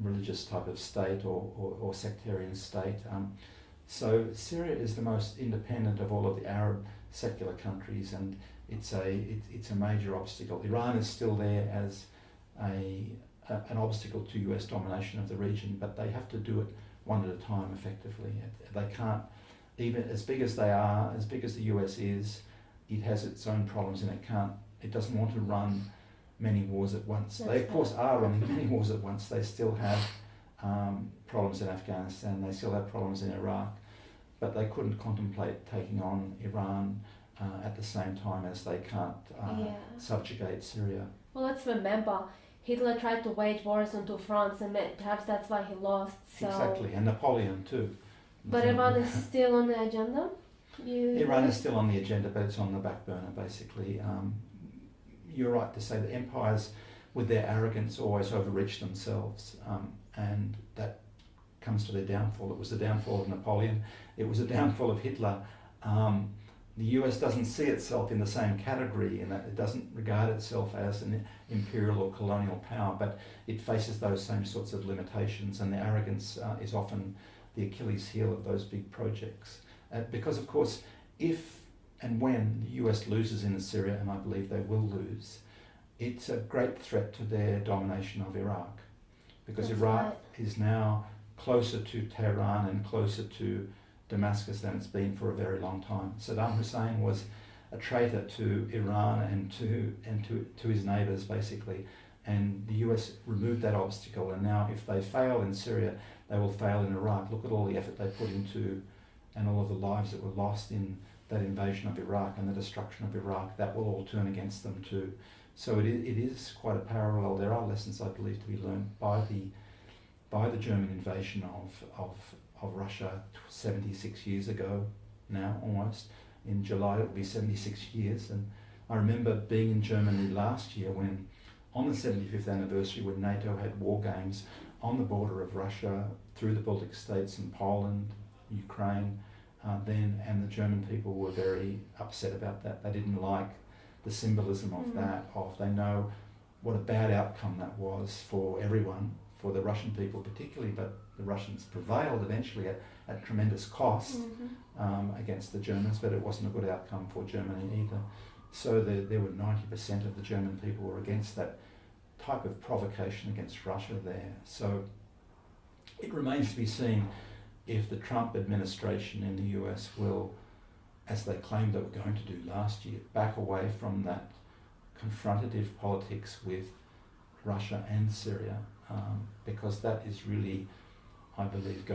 S2: religious type of state or sectarian state. So Syria is the most independent of all of the Arab secular countries, and it's a major obstacle. Iran is still there as an obstacle to US domination of the region, but they have to do it one at a time effectively. They can't, even as big as they are, as big as the US is, it has its own problems, and it doesn't want to run many wars at once. They of course are running many wars at once. They still have problems in Afghanistan, they still have problems in Iraq, but they couldn't contemplate taking on Iran at the same time as they can't subjugate Syria.
S1: Well, let's remember, Hitler tried to wage wars into France, and perhaps that's why he lost. So.
S2: Exactly, and Napoleon too.
S1: But Iran is still on the agenda?
S2: Iran is still on the agenda, but it's on the back burner, basically. You're right to say that empires, with their arrogance, always overreach themselves, and that comes to their downfall. It was the downfall of Napoleon. It was the downfall of Hitler. The US doesn't see itself in the same category, in that it doesn't regard itself as an imperial or colonial power, but it faces those same sorts of limitations, and the arrogance is often the Achilles heel of those big projects. Because, of course, if and when the US loses in Syria, and I believe they will lose, it's a great threat to their domination of Iraq, because Iraq is now closer to Tehran and closer to Damascus than it's been for a very long time. Saddam Hussein was a traitor to Iran and to his neighbours, basically, and the US removed that obstacle, and now if they fail in Syria, they will fail in Iraq. Look at all the effort they put into, and all of the lives that were lost in that invasion of Iraq and the destruction of Iraq. That will all turn against them too. So it is quite a parallel. There are lessons, I believe, to be learned by the German invasion of Russia 76 years ago now, almost. In July it will be 76 years. And I remember being in Germany last year when, on the 75th anniversary, when NATO had war games on the border of Russia, through the Baltic states and Poland, Ukraine, and the German people were very upset about that. They didn't like the symbolism of that, they know what a bad outcome that was for everyone, for the Russian people particularly, but the Russians prevailed eventually at tremendous cost against the Germans, but it wasn't a good outcome for Germany either. So there were 90% of the German people were against that type of provocation against Russia there. So it remains to be seen if the Trump administration in the US will, as they claimed they were going to do last year, back away from that confrontative politics with Russia and Syria, because that is really I believe,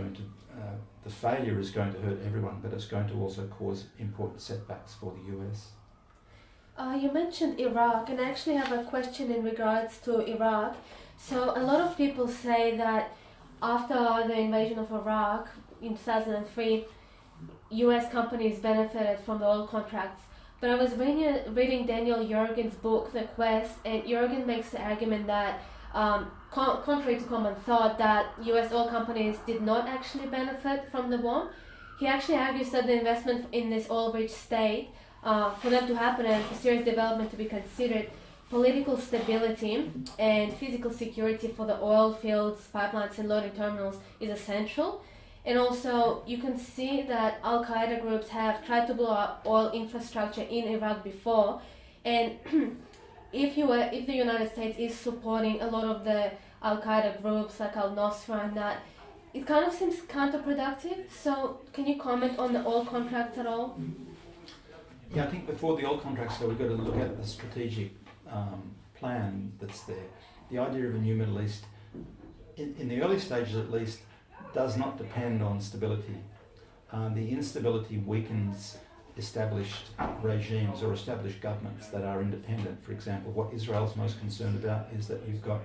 S2: the failure is going to hurt everyone, but it's going to also cause important setbacks for the US.
S1: You mentioned Iraq, and I actually have a question in regards to Iraq. So a lot of people say that after the invasion of Iraq in 2003, US companies benefited from the oil contracts. But I was reading Daniel Yergin's book, The Quest, and Yergin makes the argument that, contrary to common thought, that US oil companies did not actually benefit from the bomb. He actually argues that the investment in this oil-rich state, for them to happen and for serious development to be considered, political stability and physical security for the oil fields, pipelines, and loading terminals is essential. And also, you can see that Al-Qaeda groups have tried to blow up oil infrastructure in Iraq before, and if the United States is supporting a lot of the Al-Qaeda groups like Al-Nusra and that, it kind of seems counterproductive. So, can you comment on the oil contracts at all?
S2: Yeah, I think before the oil contracts, though, we've got to look at the strategic plan that's there. The idea of a new Middle East, in the early stages at least, does not depend on stability. The instability weakens established regimes or established governments that are independent. For example, what Israel's most concerned about is that you've got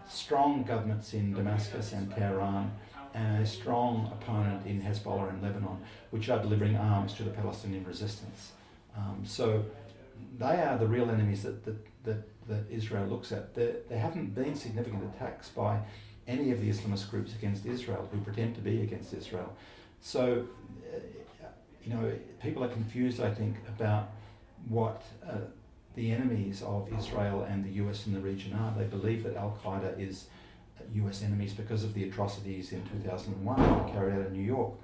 S2: strong governments in Damascus and Tehran and a strong opponent in Hezbollah and Lebanon, which are delivering arms to the Palestinian resistance. So they are the real enemies that Israel looks at. There haven't been significant attacks by any of the Islamist groups against Israel who pretend to be against Israel. So, people are confused, I think, about what the enemies of Israel and the US in the region are. They believe that Al-Qaeda is US enemies because of the atrocities in 2001 carried out in New York,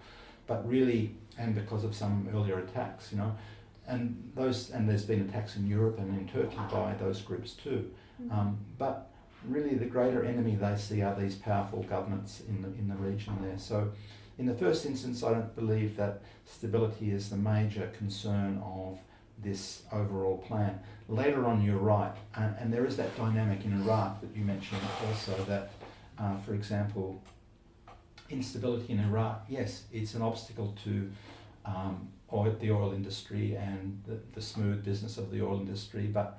S2: but really, and because of some earlier attacks, and there's been attacks in Europe and in Turkey by those groups too. But really, the greater enemy they see are these powerful governments in the region there. So, in the first instance, I don't believe that stability is the major concern of this overall plan. Later on, you're right, and there is that dynamic in Iraq that you mentioned also. That, for example, instability in Iraq, yes, it's an obstacle to the oil industry and the smooth business of the oil industry, but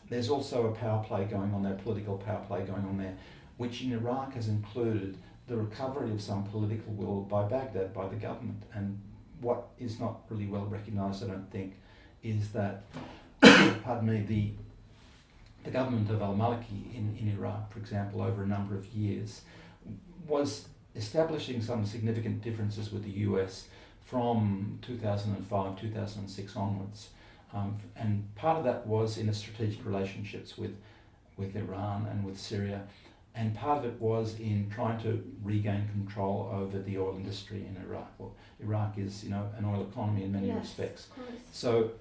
S2: there's also a power play going on there, political power play going on there, which in Iraq has included the recovery of some political will by Baghdad, by the government. And what is not really well recognised, I don't think, is that, the government of al-Maliki in Iraq, for example, over a number of years, was establishing some significant differences with the US from 2005, 2006 onwards. And part of that was in the strategic relationships with Iran and with Syria, and part of it was in trying to regain control over the oil industry in Iraq. Well, Iraq is, an oil economy in many respects. So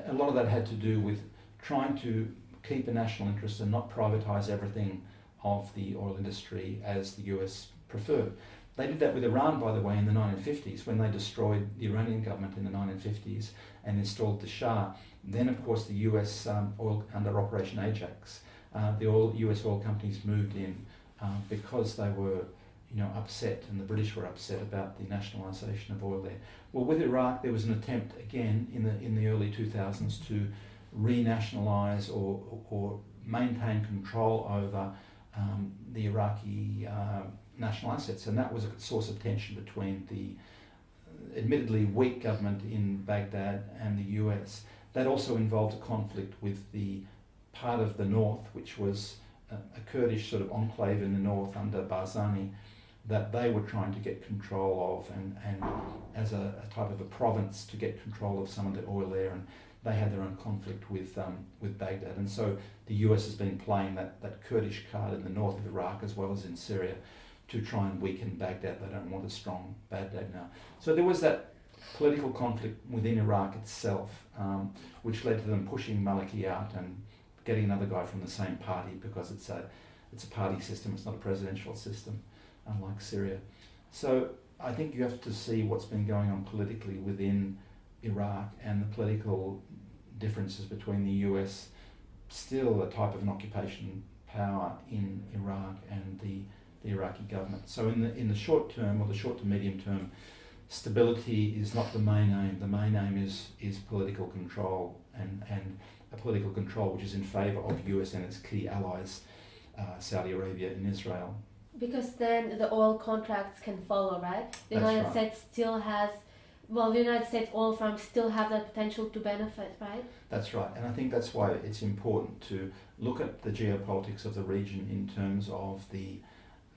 S2: a lot of that had to do with trying to keep a national interest and not privatise everything of the oil industry as the US preferred. They did that with Iran, by the way, in the 1950s, when they destroyed the Iranian government in the 1950s and installed the Shah. Then, of course, the US oil under Operation Ajax, the US oil companies moved in because they were, upset, and the British were upset about the nationalisation of oil there. Well, with Iraq, there was an attempt again in the early 2000s to renationalise or maintain control over the Iraqi national assets, and that was a source of tension between the admittedly weak government in Baghdad and the US. That also involved a conflict with the part of the north, which was a Kurdish sort of enclave in the north under Barzani, that they were trying to get control of, and as a type of a province to get control of some of the oil there, and they had their own conflict with Baghdad. And so the US has been playing that Kurdish card in the north of Iraq as well as in Syria to try and weaken Baghdad. They don't want a strong Baghdad now. So there was that political conflict within Iraq itself, which led to them pushing Maliki out and getting another guy from the same party, because it's a party system, it's not a presidential system, unlike Syria. So I think you have to see what's been going on politically within Iraq and the political differences between the US, still a type of an occupation power in Iraq, and the the Iraqi government. So in the short term, or the short to medium term, stability is not the main aim. The main aim is political control, and a political control which is in favour of US and its key allies, Saudi Arabia and Israel.
S1: Because then the oil contracts can follow, right? The
S2: That's
S1: United
S2: right.
S1: States still has, well, the United States oil farms still have that potential to benefit, right?
S2: That's right, and I think that's why it's important to look at the geopolitics of the region in terms of the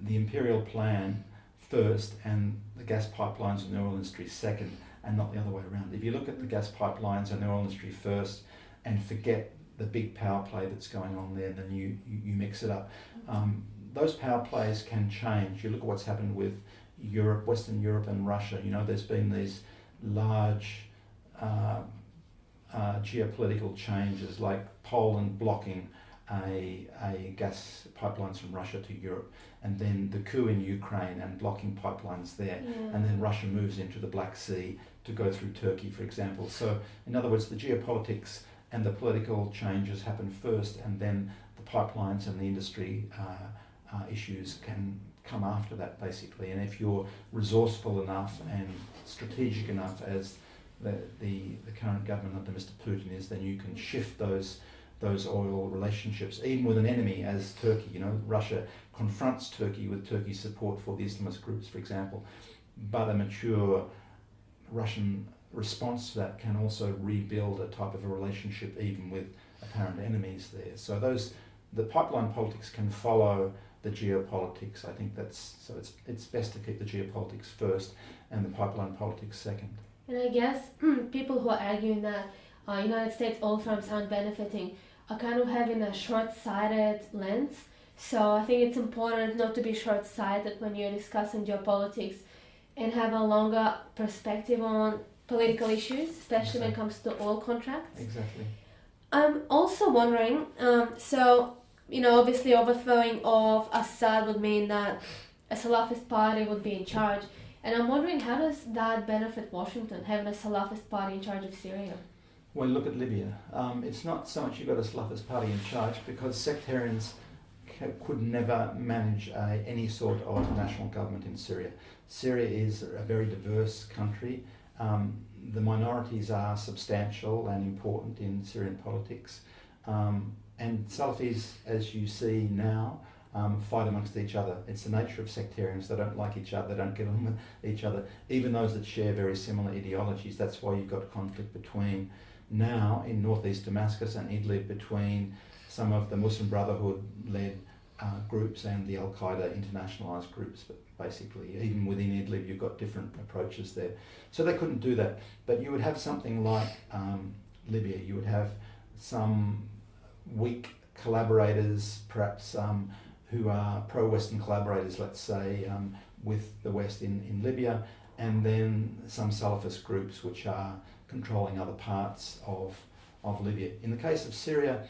S2: imperial plan first and the gas pipelines and the oil industry second, and not the other way around. If you look at the gas pipelines and the oil industry first and forget the big power play that's going on there, then you mix it up. Those power plays can change. You look at what's happened with Europe, Western Europe and Russia. You know, there's been these large geopolitical changes, like Poland blocking a gas pipelines from Russia to Europe, and then the coup in Ukraine and blocking pipelines there, and then Russia moves into the Black Sea to go through Turkey, for example. So in other words, the geopolitics and the political changes happen first, and then the pipelines and the industry issues can come after that, basically. And if you're resourceful enough and strategic enough, as the current government under Mr. Putin is, then you can shift those oil relationships, even with an enemy as Turkey. You know, Russia confronts Turkey with Turkey's support for the Islamist groups, for example, but a mature Russian response to that can also rebuild a type of a relationship even with apparent enemies there. So the pipeline politics can follow the geopolitics. I think it's best to keep the geopolitics first and the pipeline politics second.
S1: And I guess people who are arguing that United States oil farms aren't benefiting are kind of having a short-sighted lens. So I think it's important not to be short-sighted when you're discussing geopolitics and have a longer perspective on political issues, especially when it comes to oil contracts.
S2: Exactly.
S1: I'm also wondering, obviously overthrowing of Assad would mean that a Salafist party would be in charge. And I'm wondering, how does that benefit Washington, having a Salafist party in charge of Syria?
S2: Well, look at Libya. It's not so much you've got a Salafist party in charge, because sectarians could never manage any sort of national government in Syria. Syria is a very diverse country. The minorities are substantial and important in Syrian politics. And Salafis, as you see now, fight amongst each other. It's the nature of sectarians. They don't like each other, they don't get on with each other, even those that share very similar ideologies. That's why you've got conflict between, now in northeast Damascus and Idlib, between some of the Muslim Brotherhood-led groups and the Al-Qaeda internationalised groups. But basically, even within Idlib, you've got different approaches there. So they couldn't do that. But you would have something like Libya. You would have some weak collaborators, perhaps who are pro-Western collaborators, let's say, with the West in Libya, and then some Salafist groups which are controlling other parts of Libya. In the case of Syria,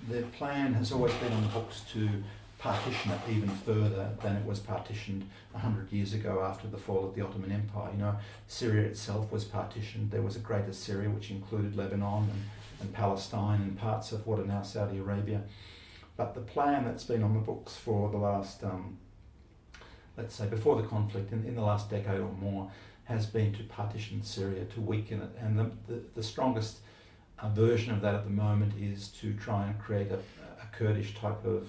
S2: the plan has always been on the books to partition it even further than it was partitioned 100 years ago after the fall of the Ottoman Empire. You know, Syria itself was partitioned. There was a greater Syria which included Lebanon and Palestine and parts of what are now Saudi Arabia. But the plan that's been on the books for the last, let's say before the conflict, in the last decade or more, has been to partition Syria, to weaken it. And the strongest version of that at the moment is to try and create a Kurdish type of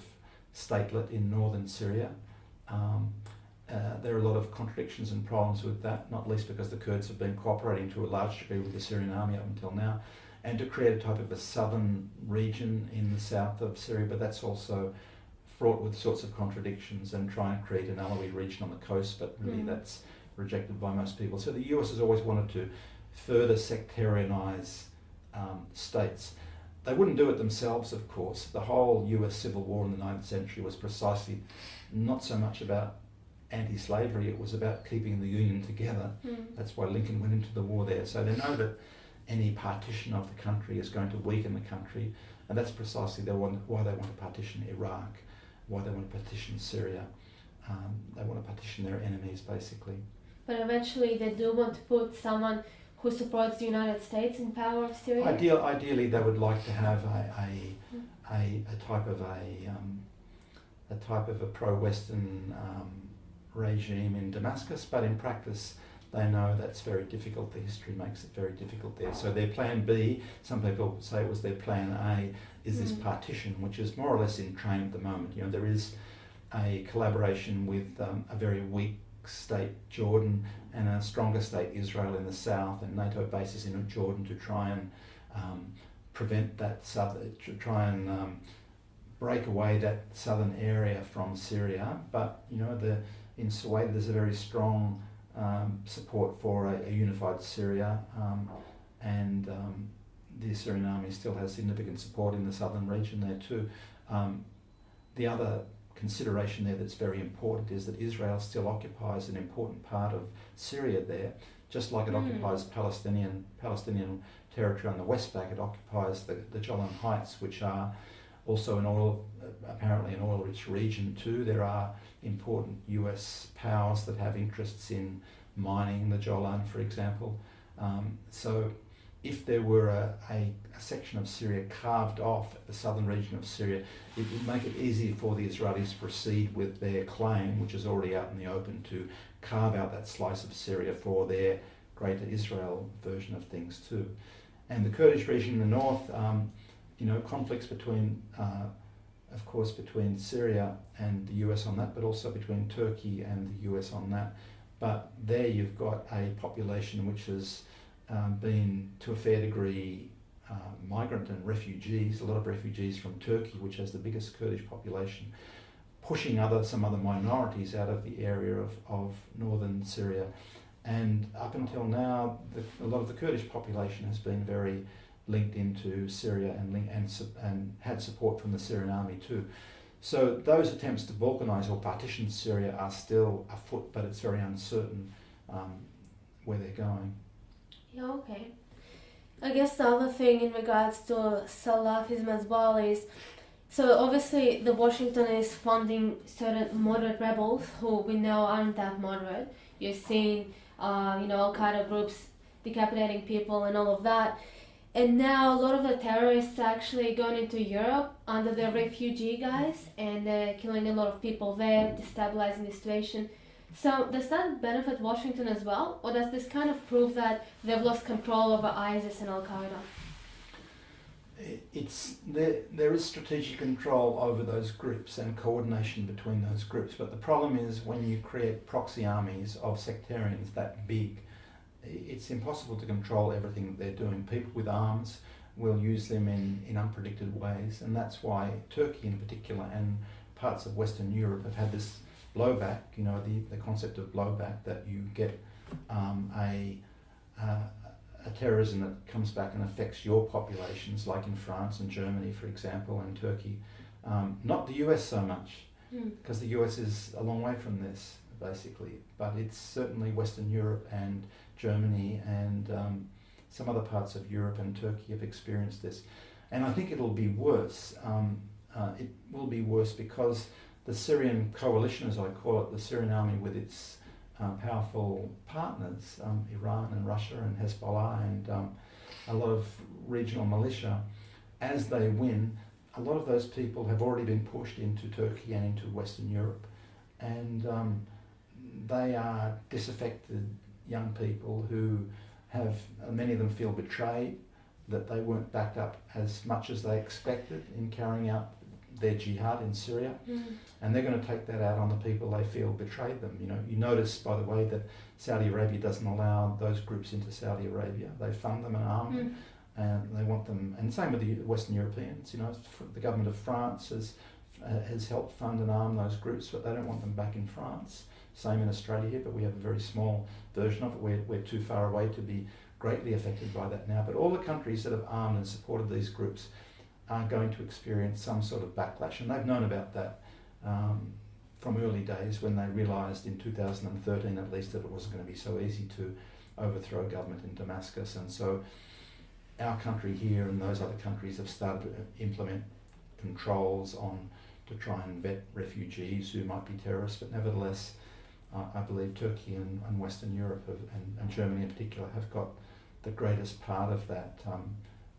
S2: statelet in northern Syria. There are a lot of contradictions and problems with that, not least because the Kurds have been cooperating to a large degree with the Syrian army up until now, and to create a type of a southern region in the south of Syria, but that's also fraught with sorts of contradictions, and try and create an Alawi region on the coast, but really that's rejected by most people. So the US has always wanted to further sectarianize states. They wouldn't do it themselves, of course. The whole US Civil War in the 19th century was precisely not so much about anti-slavery, it was about keeping the Union together. That's why Lincoln went into the war there. So they know that any partition of the country is going to weaken the country, and that's precisely why they want to partition Iraq, why they want to partition Syria. They want to partition their enemies, basically.
S1: But eventually they do want to put someone who supports the United States in power of Syria?
S2: Ideally, they would like to have a type of a pro-Western regime in Damascus, but in practice they know that's very difficult. The history makes it very difficult there. So their plan B, some people say it was their plan A, is this partition, which is more or less in train at the moment. You know, there is a collaboration with a very weak state, Jordan, and a stronger state, Israel, in the south, and NATO bases in Jordan to try and prevent that to try and break away that southern area from Syria. But you know, in Suwayda there's a very strong support for a unified Syria, and the Syrian army still has significant support in the southern region there too. The other consideration there that's very important is that Israel still occupies an important part of Syria there, just like it occupies Palestinian territory on the West Bank. It occupies the Golan Heights, which are also apparently an oil-rich region too. There are important US powers that have interests in mining the Golan, for example. So if there were a section of Syria carved off, the southern region of Syria, it would make it easier for the Israelis to proceed with their claim, which is already out in the open, to carve out that slice of Syria for their Greater Israel version of things too. And the Kurdish region in the north, you know, conflicts between, of course, between Syria and the US on that, but also between Turkey and the US on that. But there you've got a population which has been, to a fair degree, migrant and refugees, a lot of refugees from Turkey, which has the biggest Kurdish population, pushing some other minorities out of the area of northern Syria. And up until now, a lot of the Kurdish population has been very linked into Syria and had support from the Syrian army too. So those attempts to balkanise or partition Syria are still afoot, but it's very uncertain where they're going.
S1: Yeah, okay. I guess the other thing in regards to Salafism as well is, so obviously the Washington is funding certain moderate rebels who we know aren't that moderate. You've seen, Al-Qaeda groups decapitating people and all of that. And now a lot of the terrorists are actually going into Europe under the refugee guise, and they're killing a lot of people there, destabilizing the situation. So does that benefit Washington as well, or does this kind of prove that they've lost control over ISIS and Al-Qaeda?
S2: There is strategic control over those groups and coordination between those groups, but the problem is when you create proxy armies of sectarians that big, it's impossible to control everything that they're doing. People with arms will use them in unpredicted ways, and that's why Turkey in particular and parts of Western Europe have had this blowback, the concept of blowback, that you get a terrorism that comes back and affects your populations, like in France and Germany, for example, and Turkey. Not the US so much, because the US is a long way from this, basically, but it's certainly Western Europe and Germany and some other parts of Europe and Turkey have experienced this. And I think it'll be worse. It will be worse because the Syrian coalition, as I call it, the Syrian army with its powerful partners, Iran and Russia and Hezbollah and a lot of regional militia, as they win, a lot of those people have already been pushed into Turkey and into Western Europe, and they are disaffected young people who have, many of them feel betrayed, that they weren't backed up as much as they expected in carrying out their jihad in Syria, and they're going to take that out on the people they feel betrayed them. You notice, by the way, that Saudi Arabia doesn't allow those groups into Saudi Arabia. They fund them and arm them, and they want them. And same with the Western Europeans. The government of France has helped fund and arm those groups, but they don't want them back in France. Same in Australia here, but we have a very small version of it. We're too far away to be greatly affected by that now. But all the countries that have armed and supported these groups are going to experience some sort of backlash, and they've known about that from early days when they realised in 2013 at least that it wasn't going to be so easy to overthrow a government in Damascus. And so our country here and those other countries have started to implement controls to try and vet refugees who might be terrorists, but nevertheless I believe Turkey and Western Europe and Germany in particular have got the greatest part of that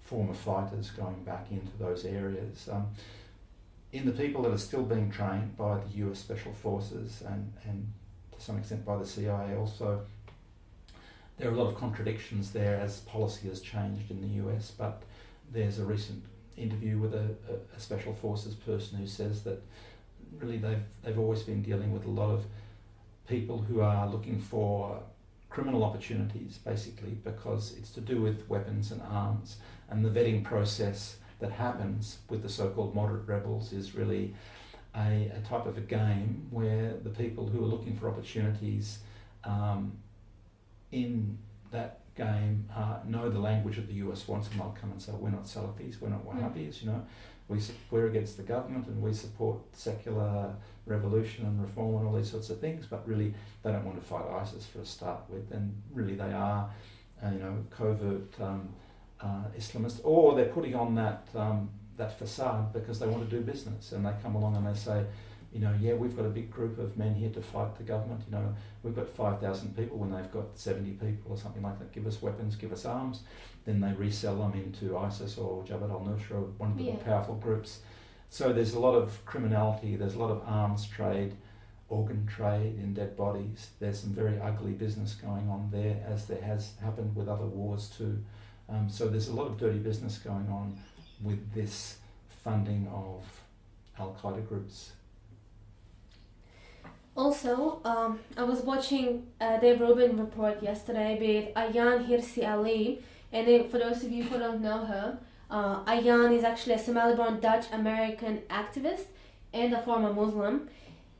S2: former fighters going back into those areas. In the people that are still being trained by the US Special Forces and to some extent by the CIA also. There are a lot of contradictions there as policy has changed in the US, but there's a recent interview with a special forces person who says that really they've always been dealing with a lot of people who are looking for criminal opportunities, basically, because it's to do with weapons and arms, and the vetting process that happens with the so-called moderate rebels is really a type of a game where the people who are looking for opportunities in that game know the language that the US wants, and they'll come and say, we're not Salafis, we're not Wahhabis, you know, we're against the government and we support secular revolution and reform and all these sorts of things, but really they don't want to fight ISIS for a start with, and really they are, covert Islamists, or they're putting on that facade because they want to do business, and they come along and they say, we've got a big group of men here to fight the government, we've got 5,000 people when they've got 70 people or something like that, give us weapons, give us arms, then they resell them into ISIS or Jabhat al-Nusra, one of the more powerful groups. So there's a lot of criminality, there's a lot of arms trade, organ trade in dead bodies, there's some very ugly business going on there, as there has happened with other wars too. So there's a lot of dirty business going on with this funding of Al-Qaeda groups.
S1: Also, I was watching Dave Rubin report yesterday with Ayaan Hirsi Ali, and for those of you who don't know her, Ayaan is actually a Somali-born Dutch-American activist and a former Muslim.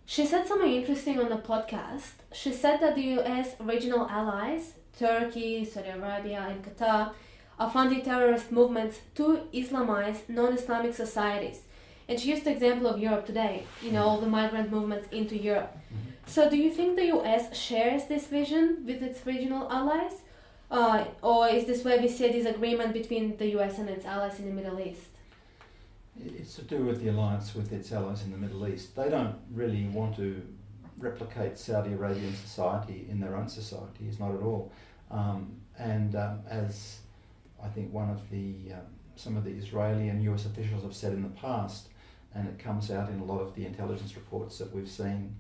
S1: She said something interesting on the podcast. She said that the US regional allies, Turkey, Saudi Arabia, and Qatar, are funding terrorist movements to Islamize non-Islamic societies. And she used the example of Europe today, all the migrant movements into Europe.
S2: Mm-hmm.
S1: So do you think the US shares this vision with its regional allies? Or is this where we see a disagreement between the US and its allies in the Middle East?
S2: It's to do with the alliance with its allies in the Middle East. They don't really want to replicate Saudi Arabian society in their own societies, not at all. As I think one of some of the Israeli and US officials have said in the past, and it comes out in a lot of the intelligence reports that we've seen,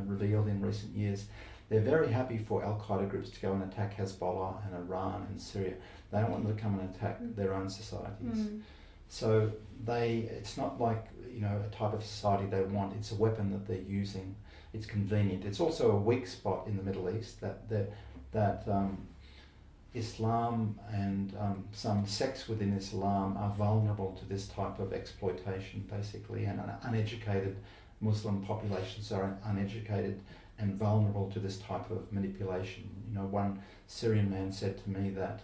S2: revealed in recent years, they're very happy for Al-Qaeda groups to go and attack Hezbollah and Iran and Syria. They don't want them to come and attack their own societies. Mm. So it's not like, a type of society they want. It's a weapon that they're using. It's convenient. It's also a weak spot in the Middle East that Islam and some sects within Islam are vulnerable to this type of exploitation, basically, and uneducated Muslim populations are uneducated and vulnerable to this type of manipulation. One Syrian man said to me that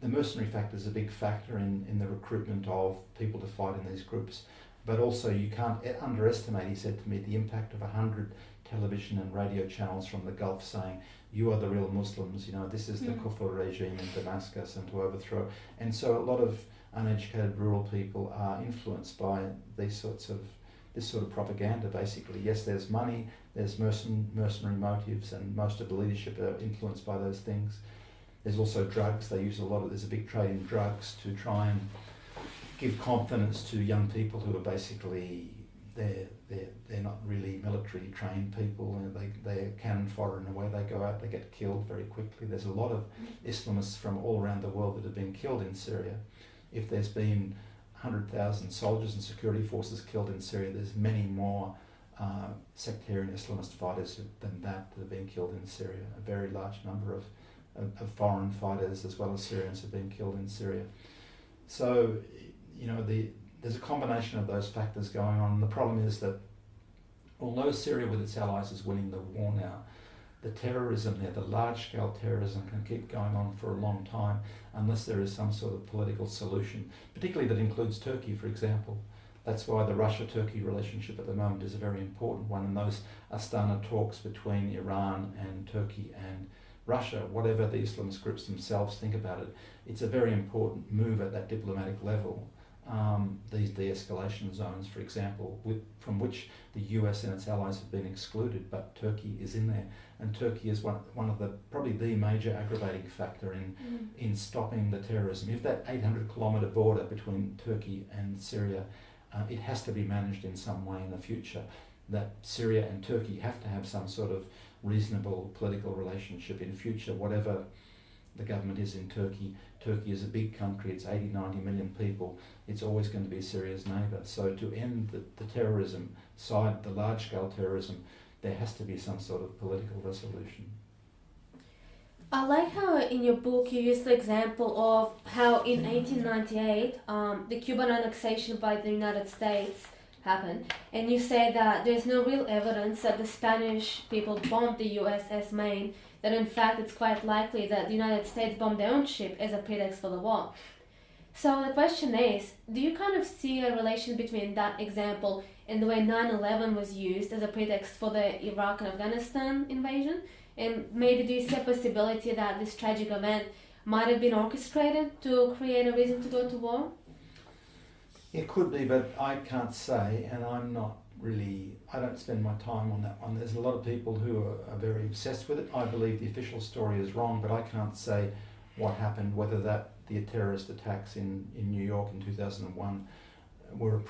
S2: the mercenary factor is a big factor in the recruitment of people to fight in these groups, but also you can't underestimate, he said to me, the impact of 100 television and radio channels from the Gulf saying, you are the real Muslims, this is the Kufr regime in Damascus and to overthrow. And so a lot of uneducated rural people are influenced by this sort of propaganda, basically. Yes, there's money, there's mercenary motives, and most of the leadership are influenced by those things. There's also drugs. There's a big trade in drugs to try and give confidence to young people who are basically, they're not really military trained people, and they're cannon fodder in a way. They go out, they get killed very quickly. There's a lot of Islamists from all around the world that have been killed in Syria. If there's been 100,000 soldiers and security forces killed in Syria, there's many more sectarian Islamist fighters than that have been killed in Syria. A very large number of foreign fighters as well as Syrians have been killed in Syria. So, there's a combination of those factors going on. And the problem is that although Syria with its allies is winning the war now, the terrorism there, the large-scale terrorism, can keep going on for a long time unless there is some sort of political solution, particularly that includes Turkey, for example. That's why the Russia-Turkey relationship at the moment is a very important one, and those Astana talks between Iran and Turkey and Russia, whatever the Islamist groups themselves think about it, it's a very important move at that diplomatic level. These de-escalation zones, for example, from which the US and its allies have been excluded, but Turkey is in there, and Turkey is one of probably the major aggravating factor in stopping the terrorism. If that 800-kilometre border between Turkey and Syria, it has to be managed in some way in the future. That Syria and Turkey have to have some sort of reasonable political relationship in future, whatever the government is in Turkey. Turkey is a big country, it's 80, 90 million people. It's always going to be Syria's neighbour. So to end the terrorism side, the large-scale terrorism, there has to be some sort of political resolution.
S1: I like how in your book you used the example of how in 1898 the Cuban annexation by the United States happened, and you say that there's no real evidence that the Spanish people bombed the USS Maine, that in fact it's quite likely that the United States bombed their own ship as a pretext for the war. So the question is, do you kind of see a relation between that example and the way 9/11 was used as a pretext for the Iraq and Afghanistan invasion? And maybe do you see a possibility that this tragic event might have been orchestrated to create a reason to go to war?
S2: It could be, but I can't say, and I don't spend my time on that one. There's a lot of people who are very obsessed with it. I believe the official story is wrong, but I can't say what happened, whether the terrorist attacks in New York in 2001 were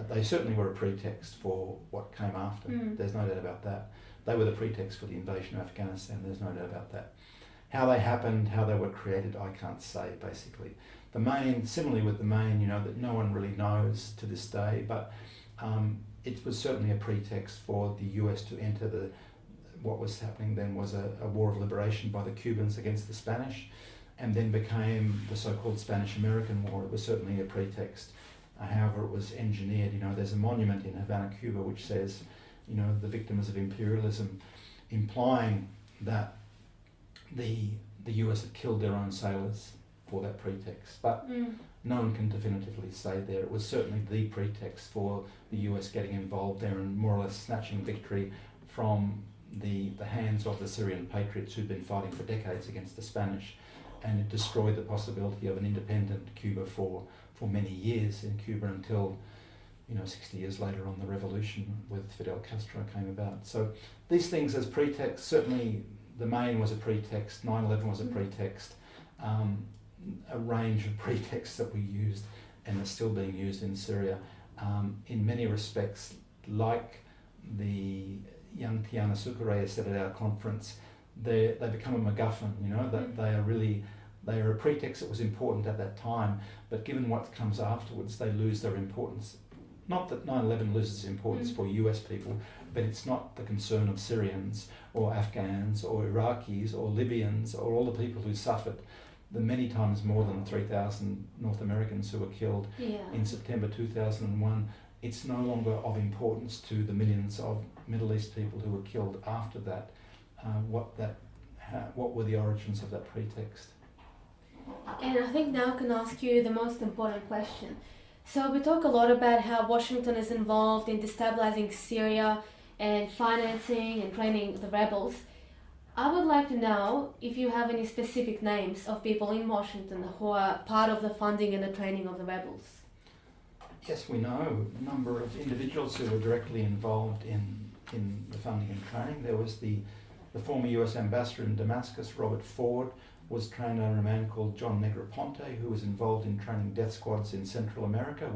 S2: they certainly were a pretext for what came after. There's no doubt about that. They were the pretext for the invasion of Afghanistan, there's no doubt about that. How they happened, how they were created, I can't say, basically. Similarly with the Maine, that no one really knows to this day, but it was certainly a pretext for the US to enter what was happening then was a war of liberation by the Cubans against the Spanish, and then became the so-called Spanish-American War. It was certainly a pretext. However, it was engineered. There's a monument in Havana, Cuba, which says, the victims of imperialism, implying that the US had killed their own sailors for that pretext. But no one can definitively say there. It was certainly the pretext for the US getting involved there and more or less snatching victory from the hands of the Syrian patriots who'd been fighting for decades against the Spanish, and it destroyed the possibility of an independent Cuba for many years in Cuba until 60 years later on the revolution with Fidel Castro came about. So these things as pretext, certainly the Maine was a pretext, 9/11 was a pretext, a range of pretexts that we used and are still being used in Syria. In many respects, like the young Tiana Sucre said at our conference, they become a MacGuffin, that they are a pretext that was important at that time, but given what comes afterwards, they lose their importance. Not that 9/11 loses importance for US people, but it's not the concern of Syrians or Afghans or Iraqis or Libyans or all the people who suffered, the many times more than 3,000 North Americans who were killed in September 2001. It's no longer of importance to the millions of Middle East people who were killed after that. What were the origins of that pretext?
S1: And I think now I can ask you the most important question. So we talk a lot about how Washington is involved in destabilizing Syria and financing and training the rebels. I would like to know if you have any specific names of people in Washington who are part of the funding and the training of the rebels.
S2: Yes, we know a number of individuals who were directly involved in the funding and training. There was the former US ambassador in Damascus, Robert Ford, was trained under a man called John Negroponte, who was involved in training death squads in Central America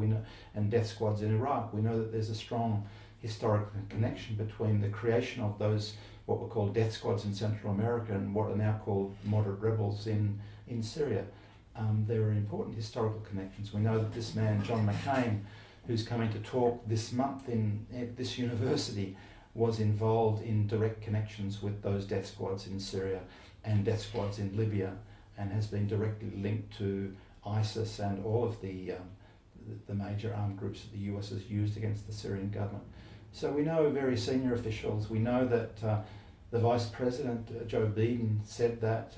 S2: and death squads in Iraq. We know that there's a strong historical connection between the creation of those, what were called death squads in Central America, and what are now called moderate rebels in Syria. There are important historical connections. We know that this man, John McCain, who's coming to talk this month at this university, was involved in direct connections with those death squads in Syria and death squads in Libya, and has been directly linked to ISIS and all of the major armed groups that the US has used against the Syrian government. So we know very senior officials. We know that the Vice President, Joe Biden, said that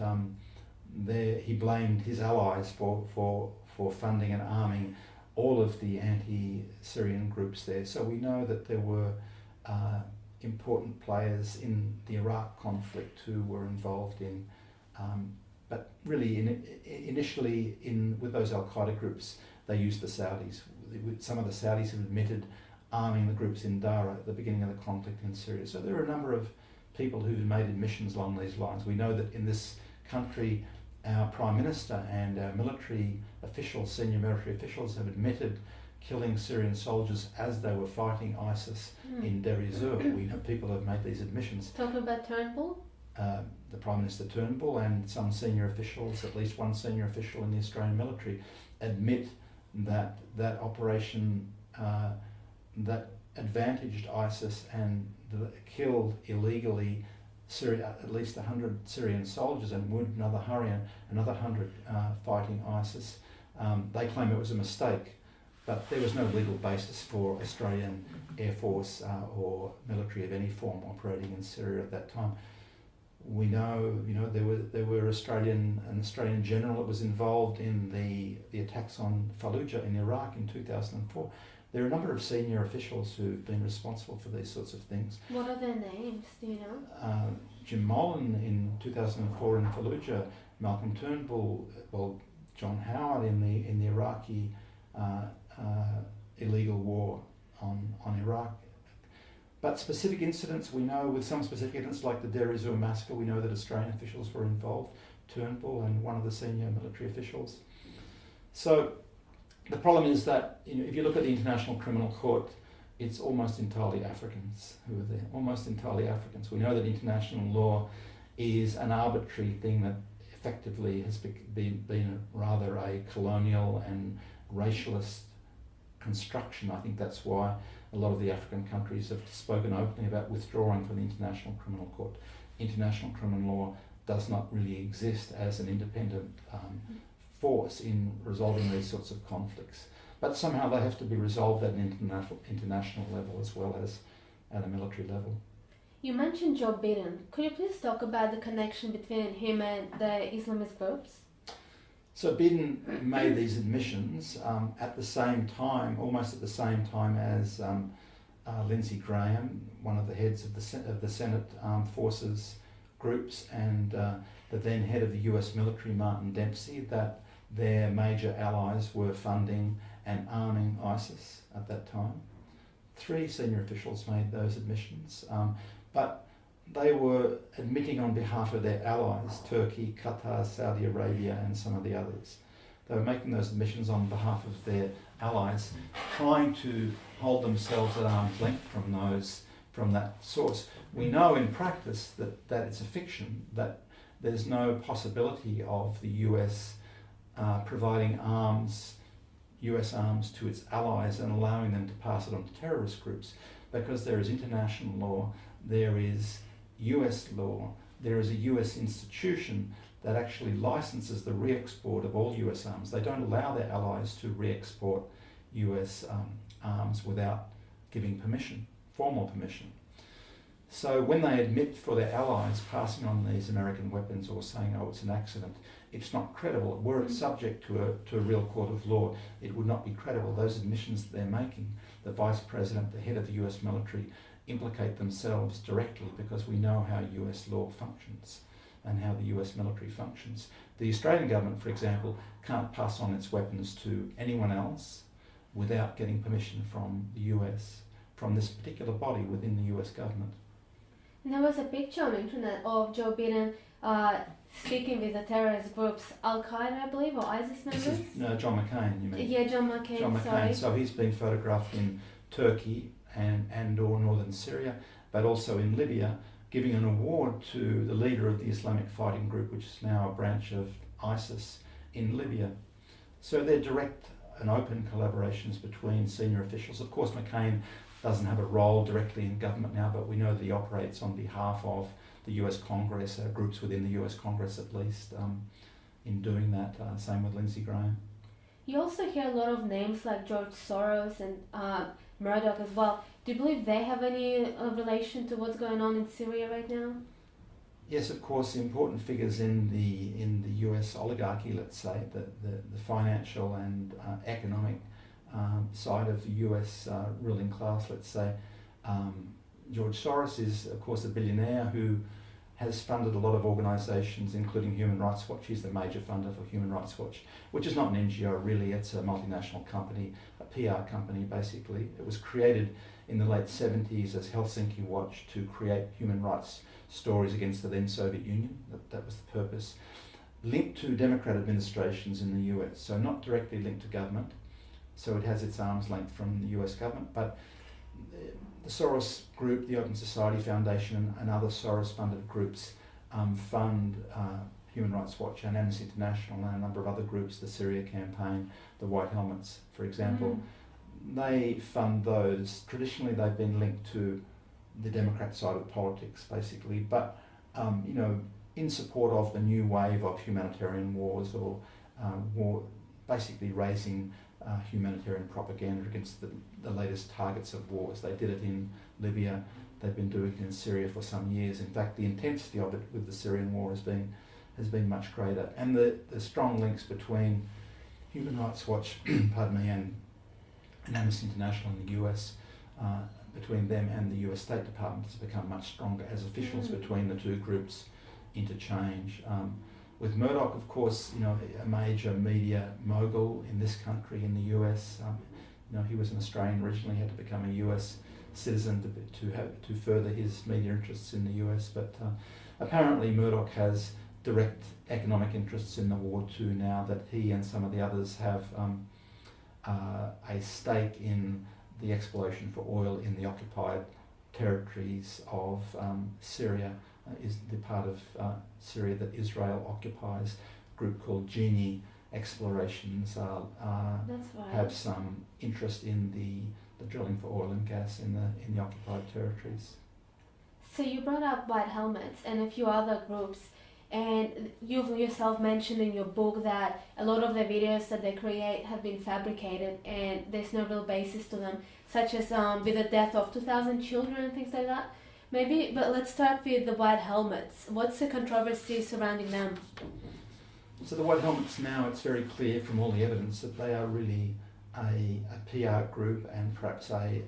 S2: he blamed his allies for funding and arming all of the anti-Syrian groups there. So we know that there were important players in the Iraq conflict who were involved in, but really initially with those Al-Qaeda groups, they used the Saudis. Some of the Saudis have admitted arming the groups in Dara at the beginning of the conflict in Syria. So there are a number of people who've made admissions along these lines. We know that in this country, our Prime Minister and our military officials, senior military officials, have admitted killing Syrian soldiers as they were fighting ISIS in Deir ez-Zor. We know people have made these admissions.
S1: Talking about Turnbull?
S2: The Prime Minister Turnbull and some senior officials, at least one senior official in the Australian military, admit that that operation that advantaged ISIS and killed illegally at least 100 Syrian soldiers and wounded another 100 fighting ISIS. They claim it was a mistake, but there was no legal basis for Australian Air Force or military of any form operating in Syria at that time. We know, there were an Australian general that was involved in the attacks on Fallujah in Iraq in 2004. There are a number of senior officials who've been responsible for these sorts of things.
S1: What are their names? Do you know?
S2: Jim Mullen in 2004 in Fallujah, Malcolm Turnbull, John Howard in the Iraqi illegal war on Iraq. But specific incidents, we know with some specific incidents like the Deir ez-Zor massacre, we know that Australian officials were involved, Turnbull and one of the senior military officials. So the problem is that if you look at the International Criminal Court, it's almost entirely Africans who are there, almost entirely Africans. We know that international law is an arbitrary thing that effectively has been rather a colonial and racialist construction. I think that's why a lot of the African countries have spoken openly about withdrawing from the International Criminal Court. International criminal law does not really exist as an independent force in resolving these sorts of conflicts. But somehow they have to be resolved at an international level as well as at a military level.
S1: You mentioned Joe Biden. Could you please talk about the connection between him and the Islamist groups?
S2: So Biden made these admissions at the same time, almost at the same time as Lindsey Graham, one of the heads of the Senate Armed Forces groups, and the then head of the US military, Martin Dempsey, that their major allies were funding and arming ISIS at that time. 3 senior officials made those admissions, but they were admitting on behalf of their allies, Turkey, Qatar, Saudi Arabia, and some of the others. They were making those admissions on behalf of their allies, trying to hold themselves at arm's length from that source. We know in practice that it's a fiction, that there's no possibility of the US providing US arms to its allies and allowing them to pass it on to terrorist groups, because there is international law, there is US law, there is a US institution that actually licenses the re-export of all US arms. They don't allow their allies to re-export US arms without giving permission, formal permission. So when they admit for their allies passing on these American weapons or saying, oh, it's an accident, it's not credible. Were it subject to a real court of law, it would not be credible. Those admissions that they're making, the Vice President, the head of the US military, implicate themselves directly, because we know how US law functions and how the US military functions. The Australian government, for example, can't pass on its weapons to anyone else without getting permission from the US, from this particular body within the US government.
S1: And there was a picture on the internet of Joe Biden speaking with the terrorist groups, Al-Qaeda, I believe, or ISIS members?
S2: No, John McCain, you mean?
S1: Yeah, John McCain,
S2: John McCain.
S1: sorry.
S2: So he's been photographed in Turkey and or northern Syria, but also in Libya, giving an award to the leader of the Islamic Fighting Group, which is now a branch of ISIS in Libya. So they're direct and open collaborations between senior officials. Of course, McCain doesn't have a role directly in government now, but we know that he operates on behalf of the US Congress, groups within the US Congress at least, in doing that. Same with Lindsey Graham.
S1: You also hear a lot of names like George Soros and Murdoch as well. Do you believe they have any relation to what's going on in Syria right now?
S2: Yes, of course, important figures in the US oligarchy, let's say, the financial and economic side of the US ruling class, let's say. George Soros is, of course, a billionaire who has funded a lot of organisations, including Human Rights Watch. He's the major funder for Human Rights Watch, which is not an NGO really, it's a multinational company, a PR company basically. It was created in the late 70s as Helsinki Watch to create human rights stories against the then Soviet Union. That was the purpose. Linked to Democrat administrations in the US, so not directly linked to government, so it has its arm's length from the US government. But the Soros Group, the Open Society Foundation, and other Soros-funded groups fund Human Rights Watch and Amnesty International and a number of other groups, the Syria Campaign, the White Helmets, for example. They fund those. Traditionally, they've been linked to the Democrat side of politics, basically, but in support of the new wave of humanitarian wars or basically raising humanitarian propaganda against the latest targets of wars. They did it in Libya. They've been doing it in Syria for some years. In fact, the intensity of it with the Syrian war has been much greater. And the strong links between Human Rights Watch, pardon me, and Amnesty International in the US, between them and the US State Department has become much stronger as officials between the two groups interchange. With Murdoch, of course, a major media mogul in this country, in the US. He was an Australian originally, had to become a US citizen to further his media interests in the US. But apparently Murdoch has direct economic interests in the war too now that he and some of the others have a stake in the exploration for oil in the occupied territories of Syria. Is the part of Syria that Israel occupies. A group called Genie Explorations
S1: That's right.
S2: have some interest in the drilling for oil and gas in the occupied territories.
S1: So you brought up White Helmets and a few other groups, and you've yourself mentioned in your book that a lot of the videos that they create have been fabricated and there's no real basis to them, such as with the death of 2,000 children and things like that. But let's start with the White Helmets. What's the controversy surrounding them?
S2: So the White Helmets now, it's very clear from all the evidence that they are really a PR group and perhaps a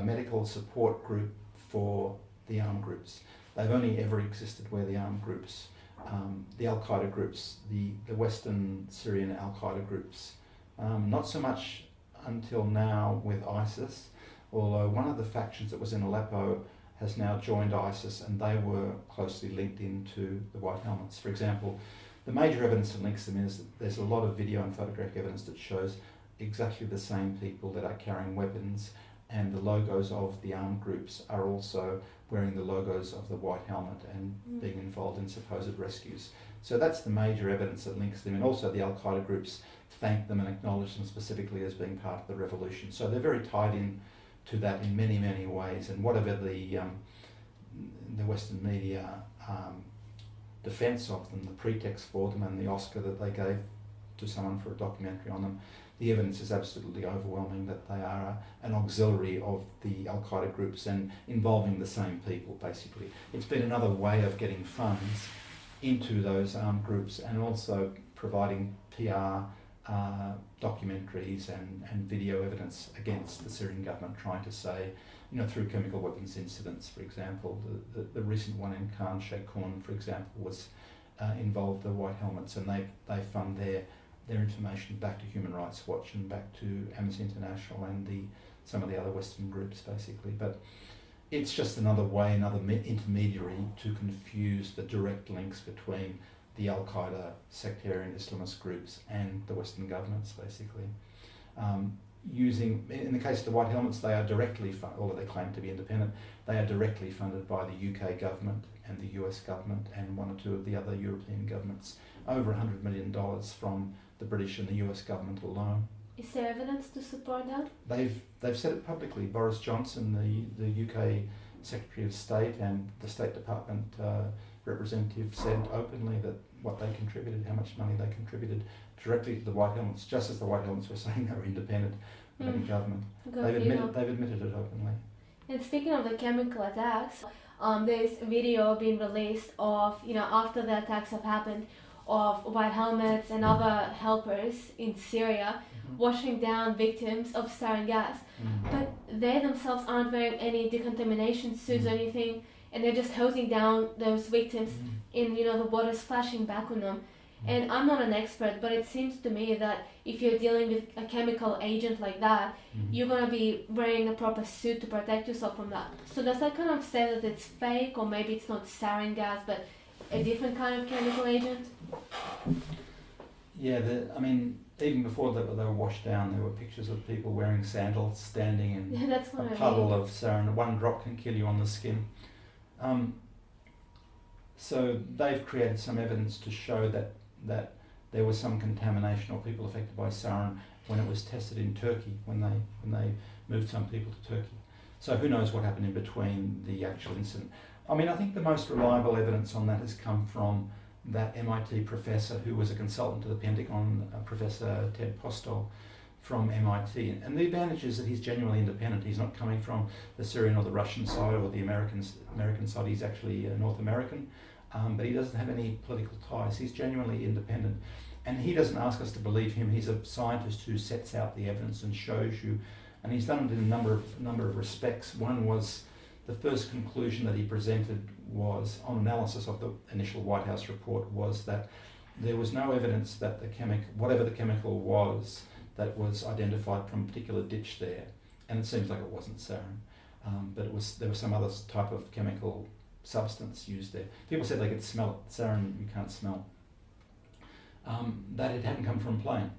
S2: medical support group for the armed groups. They've only ever existed where the armed groups, the Al-Qaeda groups, the Western Syrian Al-Qaeda groups, not so much until now with ISIS, although one of the factions that was in Aleppo has now joined ISIS and they were closely linked into the White Helmets. For example, the major evidence that links them is that there's a lot of video and photographic evidence that shows exactly the same people that are carrying weapons, and the logos of the armed groups are also wearing the logos of the White Helmet and being involved in supposed rescues. So that's the major evidence that links them, and also the Al-Qaeda groups thank them and acknowledge them specifically as being part of the revolution. So they're very tied in to that in many, many ways, and whatever the Western media defence of them, the pretext for them and the Oscar that they gave to someone for a documentary on them, the evidence is absolutely overwhelming that they are an auxiliary of the Al-Qaeda groups and involving the same people, basically. It's been another way of getting funds into those armed groups and also providing PR documentaries and video evidence against the Syrian government, trying to say, through chemical weapons incidents, for example, the recent one in Khan Sheikhoun, for example, was involved the White Helmets, and they fund their information back to Human Rights Watch and back to Amnesty International and some of the other Western groups, basically. But it's just another way, another intermediary to confuse the direct links between the Al-Qaeda sectarian Islamist groups and the Western governments, basically. In the case of the White Helmets, they are directly although they claim to be independent, they are directly funded by the UK government and the US government and one or two of the other European governments, over $100 million from the British and the US government alone.
S1: Is there evidence to support that?
S2: They've said it publicly. Boris Johnson, the UK Secretary of State, and the State Department representative said openly that what they contributed, how much money they contributed directly to the White Helmets, just as the White Helmets were saying they were independent of any government. They've admitted it openly.
S1: And speaking of the chemical attacks, there's a video being released of, after the attacks have happened, of White Helmets and other helpers in Syria washing down victims of sarin gas. But they themselves aren't wearing any decontamination suits or anything, and they're just hosing down those victims in, the water splashing back on them. And I'm not an expert, but it seems to me that if you're dealing with a chemical agent like that, you're going to be wearing a proper suit to protect yourself from that. So does that kind of say that it's fake, or maybe it's not sarin gas, but a different kind of chemical agent?
S2: Yeah, even before they were washed down, there were pictures of people wearing sandals, standing in
S1: Yeah, that's what
S2: a
S1: I
S2: puddle
S1: mean.
S2: of sarin. One drop can kill you on the skin. So they've created some evidence to show that there was some contamination or people affected by sarin when it was tested in Turkey, when they moved some people to Turkey. So who knows what happened in between the actual incident. I mean, I think the most reliable evidence on that has come from that MIT professor who was a consultant to the Pentagon, Professor Ted Postol from MIT. And the advantage is that he's genuinely independent. He's not coming from the Syrian or the Russian side or the American side. He's actually North American, but he doesn't have any political ties. He's genuinely independent. And he doesn't ask us to believe him. He's a scientist who sets out the evidence and shows you. And he's done it in a number of respects. One was the first conclusion that he presented was, on analysis of the initial White House report, was that there was no evidence that whatever the chemical was that was identified from a particular ditch there, and it seems like it wasn't sarin, but there was some other type of chemical substance used there. People said they could smell it. Sarin you can't smell. That it hadn't come from a plane,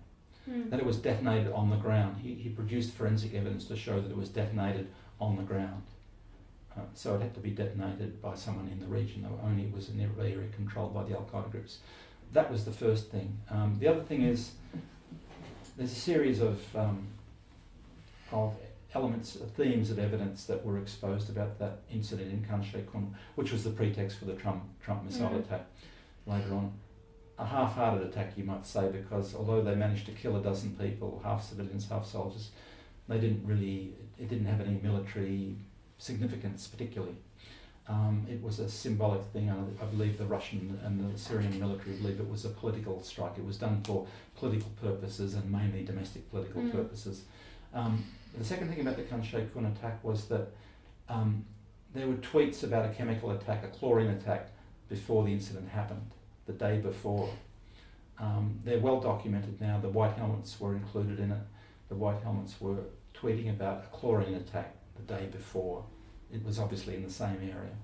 S2: that it was detonated on the ground. He produced forensic evidence to show that it was detonated on the ground. So it had to be detonated by someone in the region, though only it was an area controlled by the Al-Qaeda groups. That was the first thing. The other thing is there's a series of elements, themes of evidence that were exposed about that incident in Khan Sheikhoun, which was the pretext for the Trump missile attack later on. A half-hearted attack, you might say, because although they managed to kill a dozen people, half civilians, half soldiers, it didn't have any military significance particularly. It was a symbolic thing. I believe the Russian and the Syrian military believe it was a political strike. It was done for political purposes and mainly domestic political purposes. The second thing about the Khan Sheikhoun attack was that there were tweets about a chemical attack, a chlorine attack, before the incident happened, the day before. They're well documented now. The White Helmets were included in it. The White Helmets were tweeting about a chlorine attack the day before. It was obviously in the same area.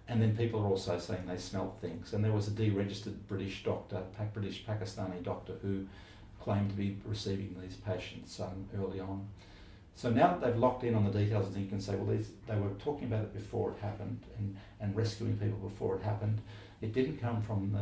S2: And then people are also saying they smelt things. And there was a deregistered British doctor, British Pakistani doctor, who claimed to be receiving these patients early on. So now that they've locked in on the details, and you can say, well, they were talking about it before it happened and rescuing people before it happened. It didn't come from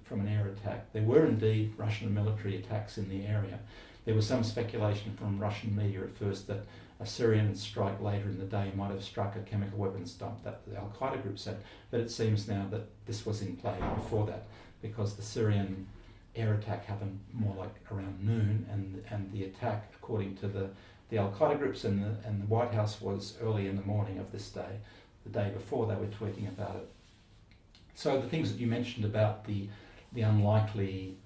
S2: from an air attack. There were indeed Russian military attacks in the area. There was some speculation from Russian media at first that a Syrian strike later in the day might have struck a chemical weapons dump that the Al-Qaeda group said, but it seems now that this was in play before that, because the Syrian air attack happened more like around noon, and the attack, according to the Al-Qaeda groups and the White House, was early in the morning of this day. The day before, they were tweeting about it. So the things that you mentioned about the unlikely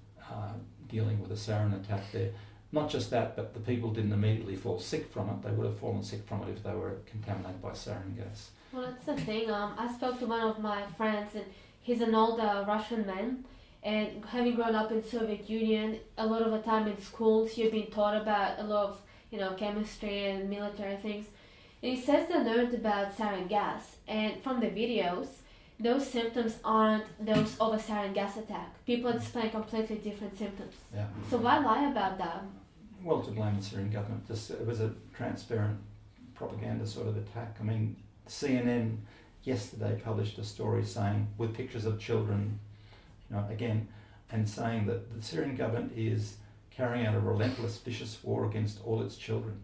S2: dealing with a sarin attack there, not just that, but the people didn't immediately fall sick from it. They would have fallen sick from it if they were contaminated by sarin gas.
S1: Well, that's the thing. I spoke to one of my friends, and he's an older Russian man. And having grown up in Soviet Union, a lot of the time in schools, you've been taught about a lot of, chemistry and military things. And he says they learned about sarin gas, and from the videos, those symptoms aren't those of a sarin gas attack. People explain completely different symptoms.
S2: Yeah.
S1: So why lie about that?
S2: Well, to blame the Syrian government. It was a transparent propaganda sort of attack. I mean, CNN yesterday published a story saying, with pictures of children, again, and saying that the Syrian government is carrying out a relentless, vicious war against all its children.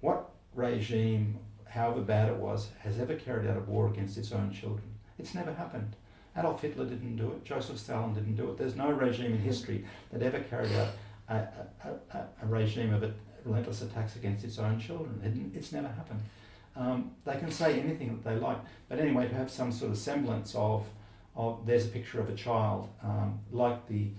S2: What regime, however bad it was, has ever carried out a war against its own children? It's never happened. Adolf Hitler didn't do it. Joseph Stalin didn't do it. There's no regime in history that ever carried out a regime of relentless attacks against its own children. It's never happened. They can say anything that they like, but anyway, to have some sort of semblance of there's a picture of a child, like the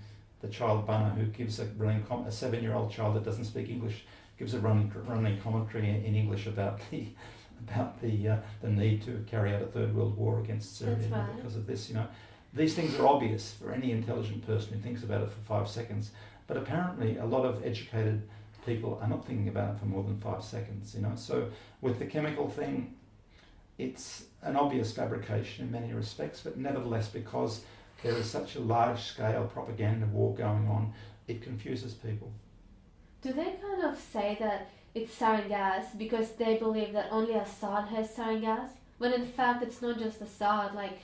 S2: child Banner, who gives a 7-year-old child that doesn't speak English, gives a running commentary in English about the need to carry out a third world war against Syria.
S1: Right.
S2: Because of this. These things are obvious for any intelligent person who thinks about it for 5 seconds, but apparently a lot of educated people are not thinking about it for more than 5 seconds. So with the chemical thing, it's an obvious fabrication in many respects, but nevertheless, because there is such a large-scale propaganda war going on, it confuses people.
S1: Do they kind of say that it's sarin gas because they believe that only Assad has sarin gas? When in fact it's not just Assad. Like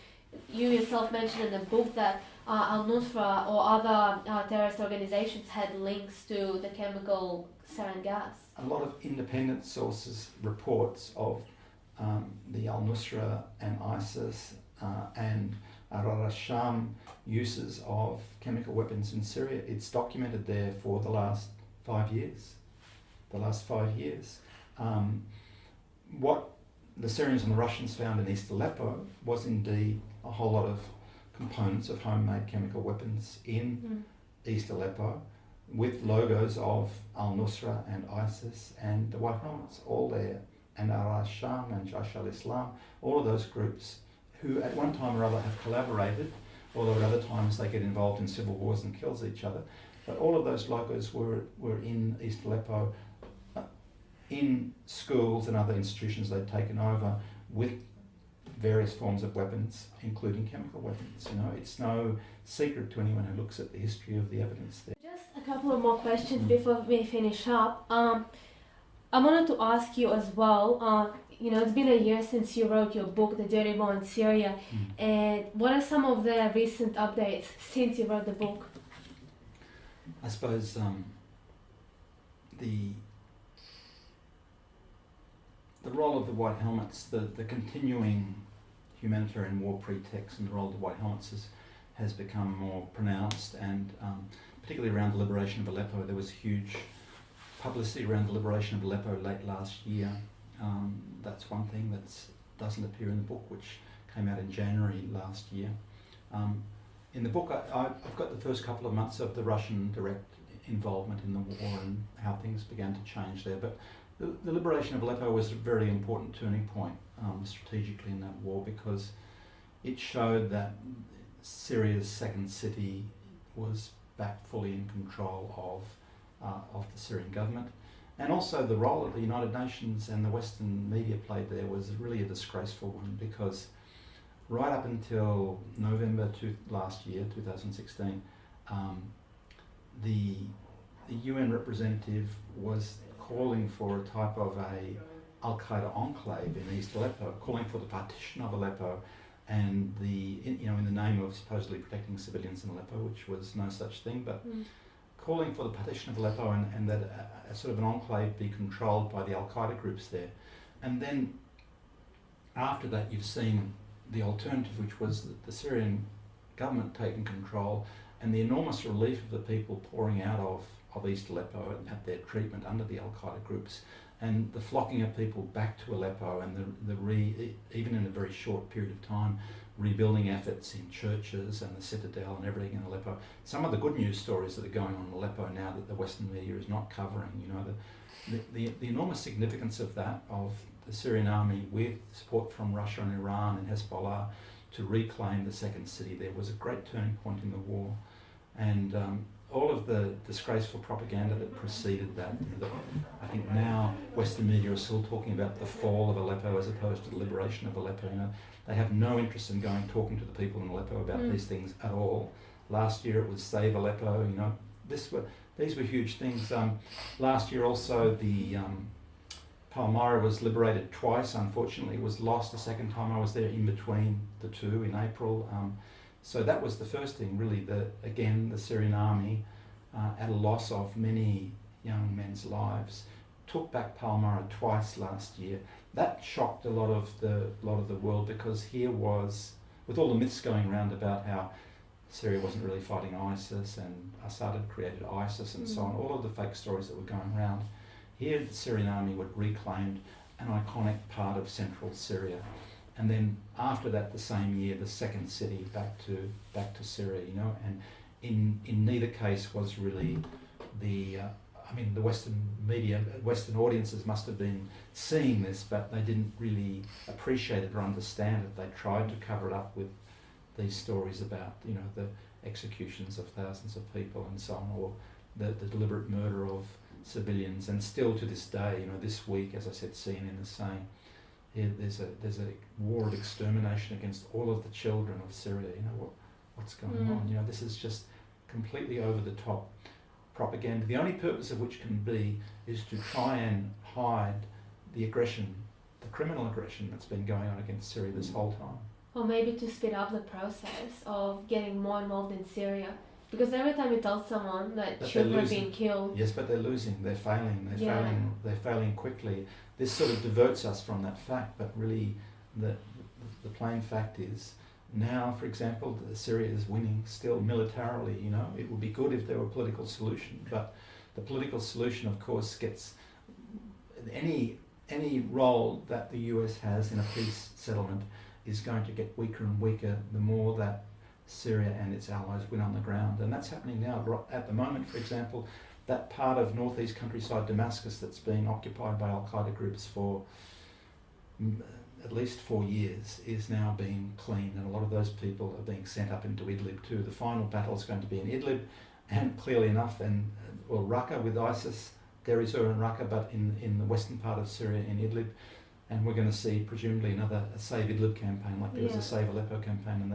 S1: you yourself mentioned in the book that al-Nusra or other terrorist organizations had links to the chemical sarin gas.
S2: A lot of independent sources reports of the al-Nusra and ISIS and al-Sham uses of chemical weapons in Syria. It's documented there for the last 5 years. What the Syrians and the Russians found in East Aleppo was indeed a whole lot of components of homemade chemical weapons in East Aleppo with logos of al-Nusra and ISIS and the White Helmets all there, and al-Sham and Jaish al-Islam, all of those groups who at one time or other have collaborated, although at other times they get involved in civil wars and kills each other. But all of those logos were in East Aleppo, in schools and other institutions they'd taken over with various forms of weapons, including chemical weapons. You know, it's no secret to anyone who looks at the history of the evidence there.
S1: Just a couple of more questions before we finish up. I wanted to ask you as well, it's been a year since you wrote your book, The Dirty War in Syria, and what are some of the recent updates since you wrote the book?
S2: I suppose the role of the White Helmets, the continuing humanitarian war pretext and the role of the White Helmets has become more pronounced, and particularly around the liberation of Aleppo. There was huge publicity around the liberation of Aleppo late last year. That's one thing that doesn't appear in the book, which came out in January last year. In the book, I've got the first couple of months of the Russian direct involvement in the war and how things began to change there. But the liberation of Aleppo was a very important turning point strategically in that war, because it showed that Syria's second city was back fully in control of the Syrian government. And also the role that the United Nations and the Western media played there was really a disgraceful one, because right up until November last year, 2016, the UN representative was calling for a type of a Al-Qaeda enclave in East Aleppo, calling for the partition of Aleppo, and in the name of supposedly protecting civilians in Aleppo, which was no such thing, but calling for the partition of Aleppo and that a sort of an enclave be controlled by the Al-Qaeda groups there. And then after that, you've seen the alternative, which was the Syrian government taking control and the enormous relief of the people pouring out of East Aleppo at their treatment under the Al-Qaeda groups, and the flocking of people back to Aleppo, and even in a very short period of time, rebuilding efforts in churches and the citadel and everything in Aleppo. Some of the good news stories that are going on in Aleppo now that the Western media is not covering, the enormous significance of that, of the Syrian army with support from Russia and Iran and Hezbollah to reclaim the second city there was a great turning point in the war. And all of the disgraceful propaganda that preceded that, I think now Western media are still talking about the fall of Aleppo as opposed to the liberation of Aleppo. They have no interest in talking to the people in Aleppo about these things at all. Last year it was Save Aleppo. These were huge things. Last year also the Palmyra was liberated twice. Unfortunately, it was lost the second time I was there in between the two in April. So that was the first thing, really. The Syrian army, at a loss of many young men's lives, took back Palmyra twice last year. That shocked a lot of the world, because here was, with all the myths going around about how Syria wasn't really fighting ISIS and Assad had created ISIS and so on, all of the fake stories that were going around. Here the Syrian army had reclaimed an iconic part of central Syria. And then after that, the same year, the second city back to Syria, and in neither case was really the Western media, Western audiences must have been seeing this, but they didn't really appreciate it or understand it. They tried to cover it up with these stories about, the executions of thousands of people and so on, or the deliberate murder of civilians. And still to this day, this week, as I said, CNN is saying, there's a war of extermination against all of the children of Syria. What's going on? This is just completely over the top. propaganda, the only purpose of which can be is to try and hide the aggression, the criminal aggression that's been going on against Syria this whole time.
S1: Or maybe to speed up the process of getting more involved in Syria. Because every time you tell someone that children are being killed...
S2: Yes, but they're losing, they're failing,
S1: Yeah.
S2: they're failing quickly. This sort of diverts us from that fact, but really the plain fact is now, for example, Syria is winning still militarily, you know. It would be good if there were a political solution, but the political solution, of course, gets any role that the US has in a peace settlement is going to get weaker and weaker the more that Syria and its allies win on the ground. And that's happening now. At the moment, for example, that part of northeast countryside Damascus that's been occupied by Al-Qaeda groups for at least 4 years is now being cleaned, and a lot of those people are being sent up into Idlib too. The final battle is going to be in Idlib, and clearly enough, Raqqa with ISIS, Deir ez-Zor and Raqqa, but in the western part of Syria in Idlib. And we're going to see presumably another Save Idlib campaign, like there was a Save Aleppo campaign, and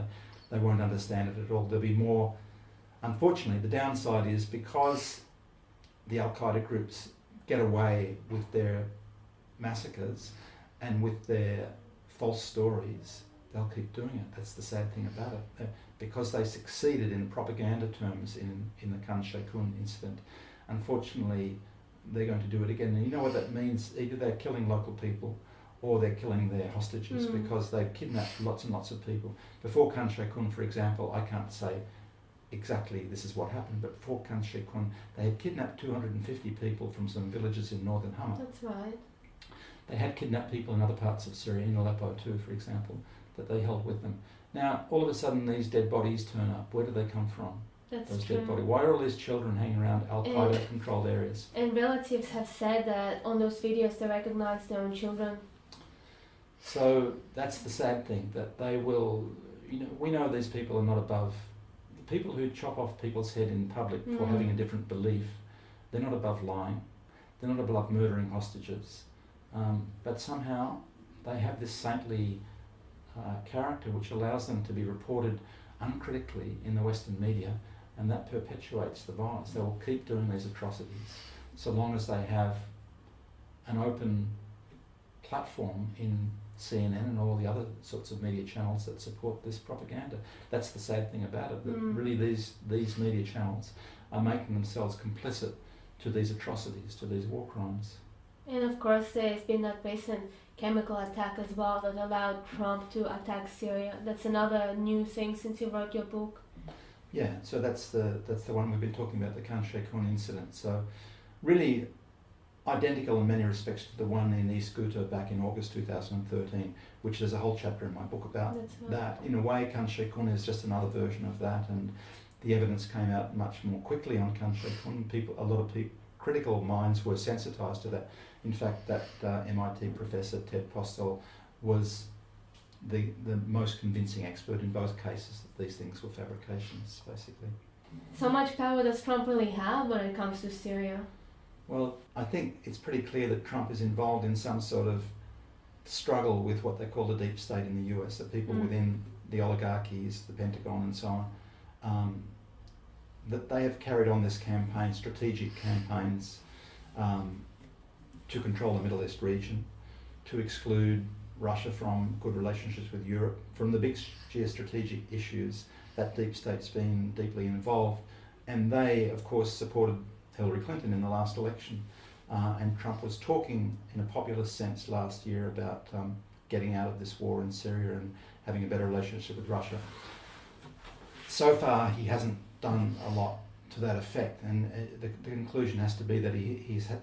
S2: they won't understand it at all. There'll be more. Unfortunately, the downside is because the Al-Qaeda groups get away with their massacres and with their false stories, they'll keep doing it. That's the sad thing about it. Because they succeeded in propaganda terms in the Khan Sheikhoun incident, unfortunately, they're going to do it again. And you know what that means? Either they're killing local people or they're killing their hostages because they've kidnapped lots and lots of people. Before Khan Sheikhoun, for example, I can't say exactly this is what happened, but before Khan Sheikhoun, they had kidnapped 250 people from some villages in northern Hama.
S1: That's right.
S2: They had kidnapped people in other parts of Syria, in Aleppo too, for example, that they held with them. Now, all of a sudden, these dead bodies turn up. Where do they come from?
S1: That's
S2: those
S1: true.
S2: dead bodies. Why are all these children hanging around Al-Qaeda-controlled areas?
S1: And relatives have said that on those videos they recognize their own children.
S2: So that's the sad thing, that they will, you know, we know these people are not above, the people who chop off people's head in public for having a different belief, they're not above lying, they're not above murdering hostages, but somehow they have this saintly character which allows them to be reported uncritically in the Western media, and that perpetuates the violence. They will keep doing these atrocities so long as they have an open platform in CNN and all the other sorts of media channels that support this propaganda. That's the sad thing about it, that really these media channels are making themselves complicit to these atrocities, to these war crimes.
S1: And of course there's been that recent chemical attack as well that allowed Trump to attack Syria. That's another new thing since you wrote your book.
S2: Yeah, so that's the one we've been talking about, the Khan Sheikhoun incident. So really identical in many respects to the one in East Ghouta back in August 2013, which there's a whole chapter in my book about.
S1: That's right.
S2: That. In a way, Khan Sheikhoun is just another version of that, and the evidence came out much more quickly on Khan Sheikhoun. A lot of critical minds were sensitised to that. In fact, that MIT professor, Ted Postel, was the most convincing expert in both cases that these things were fabrications, basically.
S1: So much power does Trump really have when it comes to Syria?
S2: Well, I think it's pretty clear that Trump is involved in some sort of struggle with what they call the deep state in the US, the people within the oligarchies, the Pentagon and so on, that they have carried on this campaign, strategic campaigns, to control the Middle East region, to exclude Russia from good relationships with Europe, from the big geostrategic issues. That deep state's been deeply involved, and they, of course, supported Hillary Clinton in the last election, and Trump was talking in a populist sense last year about getting out of this war in Syria and having a better relationship with Russia. So far, he hasn't done a lot to that effect, and the conclusion has to be that he's had,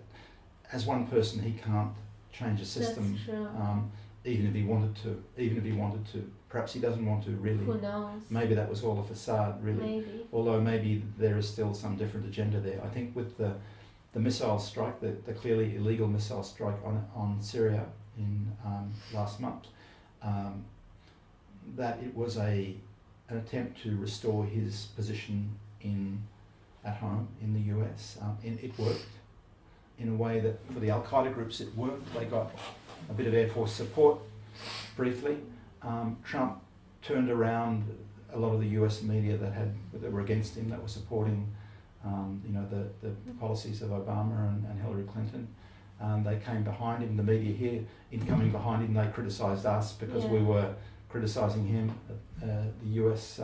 S2: as one person, he can't change a system.
S1: That's true.
S2: Even if he wanted to. Perhaps he doesn't want to, really.
S1: Who knows?
S2: Maybe that was all a facade, really.
S1: Maybe.
S2: Although maybe there is still some different agenda there. I think with the missile strike, the clearly illegal missile strike on Syria in last month, that it was an attempt to restore his position at home in the US. It worked in a way that for the Al-Qaeda groups it worked. They got a bit of Air Force support briefly. Trump turned around a lot of the US media that were against him, that were supporting the policies of Obama and Hillary Clinton. They came behind him. The media here, in coming behind him, they criticised us because we were criticising him, the US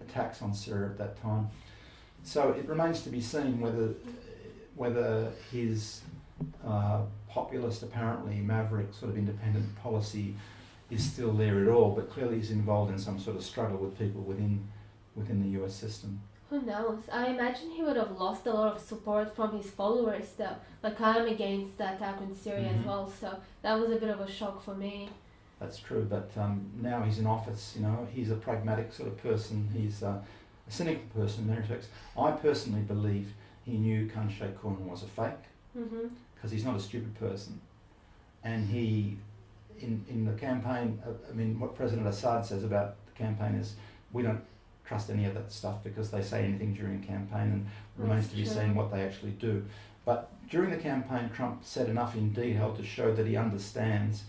S2: attacks on Syria at that time. So it remains to be seen whether his populist, apparently maverick sort of independent policy is still there at all, but clearly he's involved in some sort of struggle with people within the US system.
S1: Who knows? I imagine he would have lost a lot of support from his followers though. Like I'm against the attack on Syria as well, so that was a bit of a shock for me.
S2: That's true, but now he's in office, he's a pragmatic sort of person, he's a cynical person in many respects. I personally believe he knew Khan Sheikhoun was a fake, because he's not a stupid person. And he, in the campaign, what President Assad says about the campaign is, we don't trust any of that stuff because they say anything during a campaign, and remains to be seen what they actually do. But during the campaign, Trump said enough in detail to show that he understands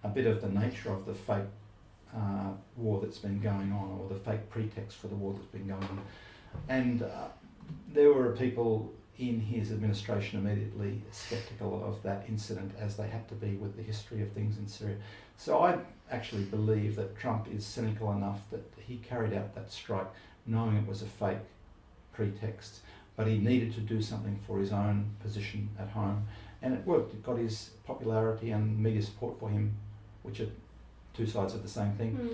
S2: a bit of the nature of the fake war that's been going on, or the fake pretext for the war that's been going on. And there were people in his administration immediately sceptical of that incident, as they had to be with the history of things in Syria. So I actually believe that Trump is cynical enough that he carried out that strike knowing it was a fake pretext, but he needed to do something for his own position at home, and it worked. It got his popularity and media support for him, which are two sides of the same thing,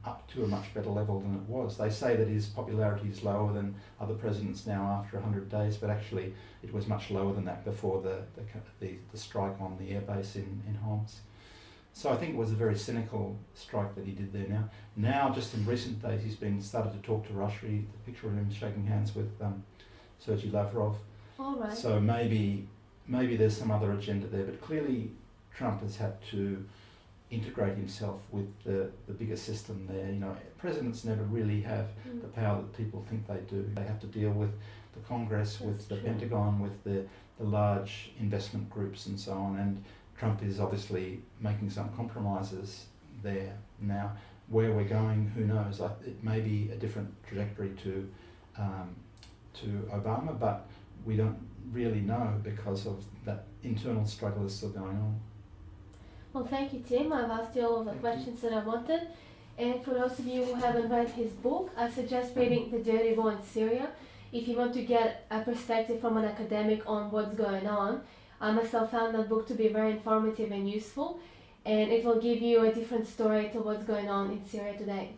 S2: up to a much better level than it was. They say that his popularity is lower than other presidents now after 100 days, but actually it was much lower than that before the strike on the airbase in Homs. So I think it was a very cynical strike that he did there. Now just in recent days, he's started to talk to Russia. The picture of him shaking hands with Sergei Lavrov.
S1: All right.
S2: So maybe there's some other agenda there, but clearly Trump has had to integrate himself with the bigger system there. Presidents never really have the power that people think they do. They have to deal with the Congress, with the Pentagon, with the large investment groups and so on. And Trump is obviously making some compromises there now. Where we're going, who knows? It may be a different trajectory to Obama, but we don't really know because of that internal struggle is still going on.
S1: Well, thank you, Tim. I've asked you all of the questions that I wanted. And for those of you who haven't read his book, I suggest reading The Dirty War in Syria if you want to get a perspective from an academic on what's going on. I myself found that book to be very informative and useful, and it will give you a different story to what's going on in Syria today.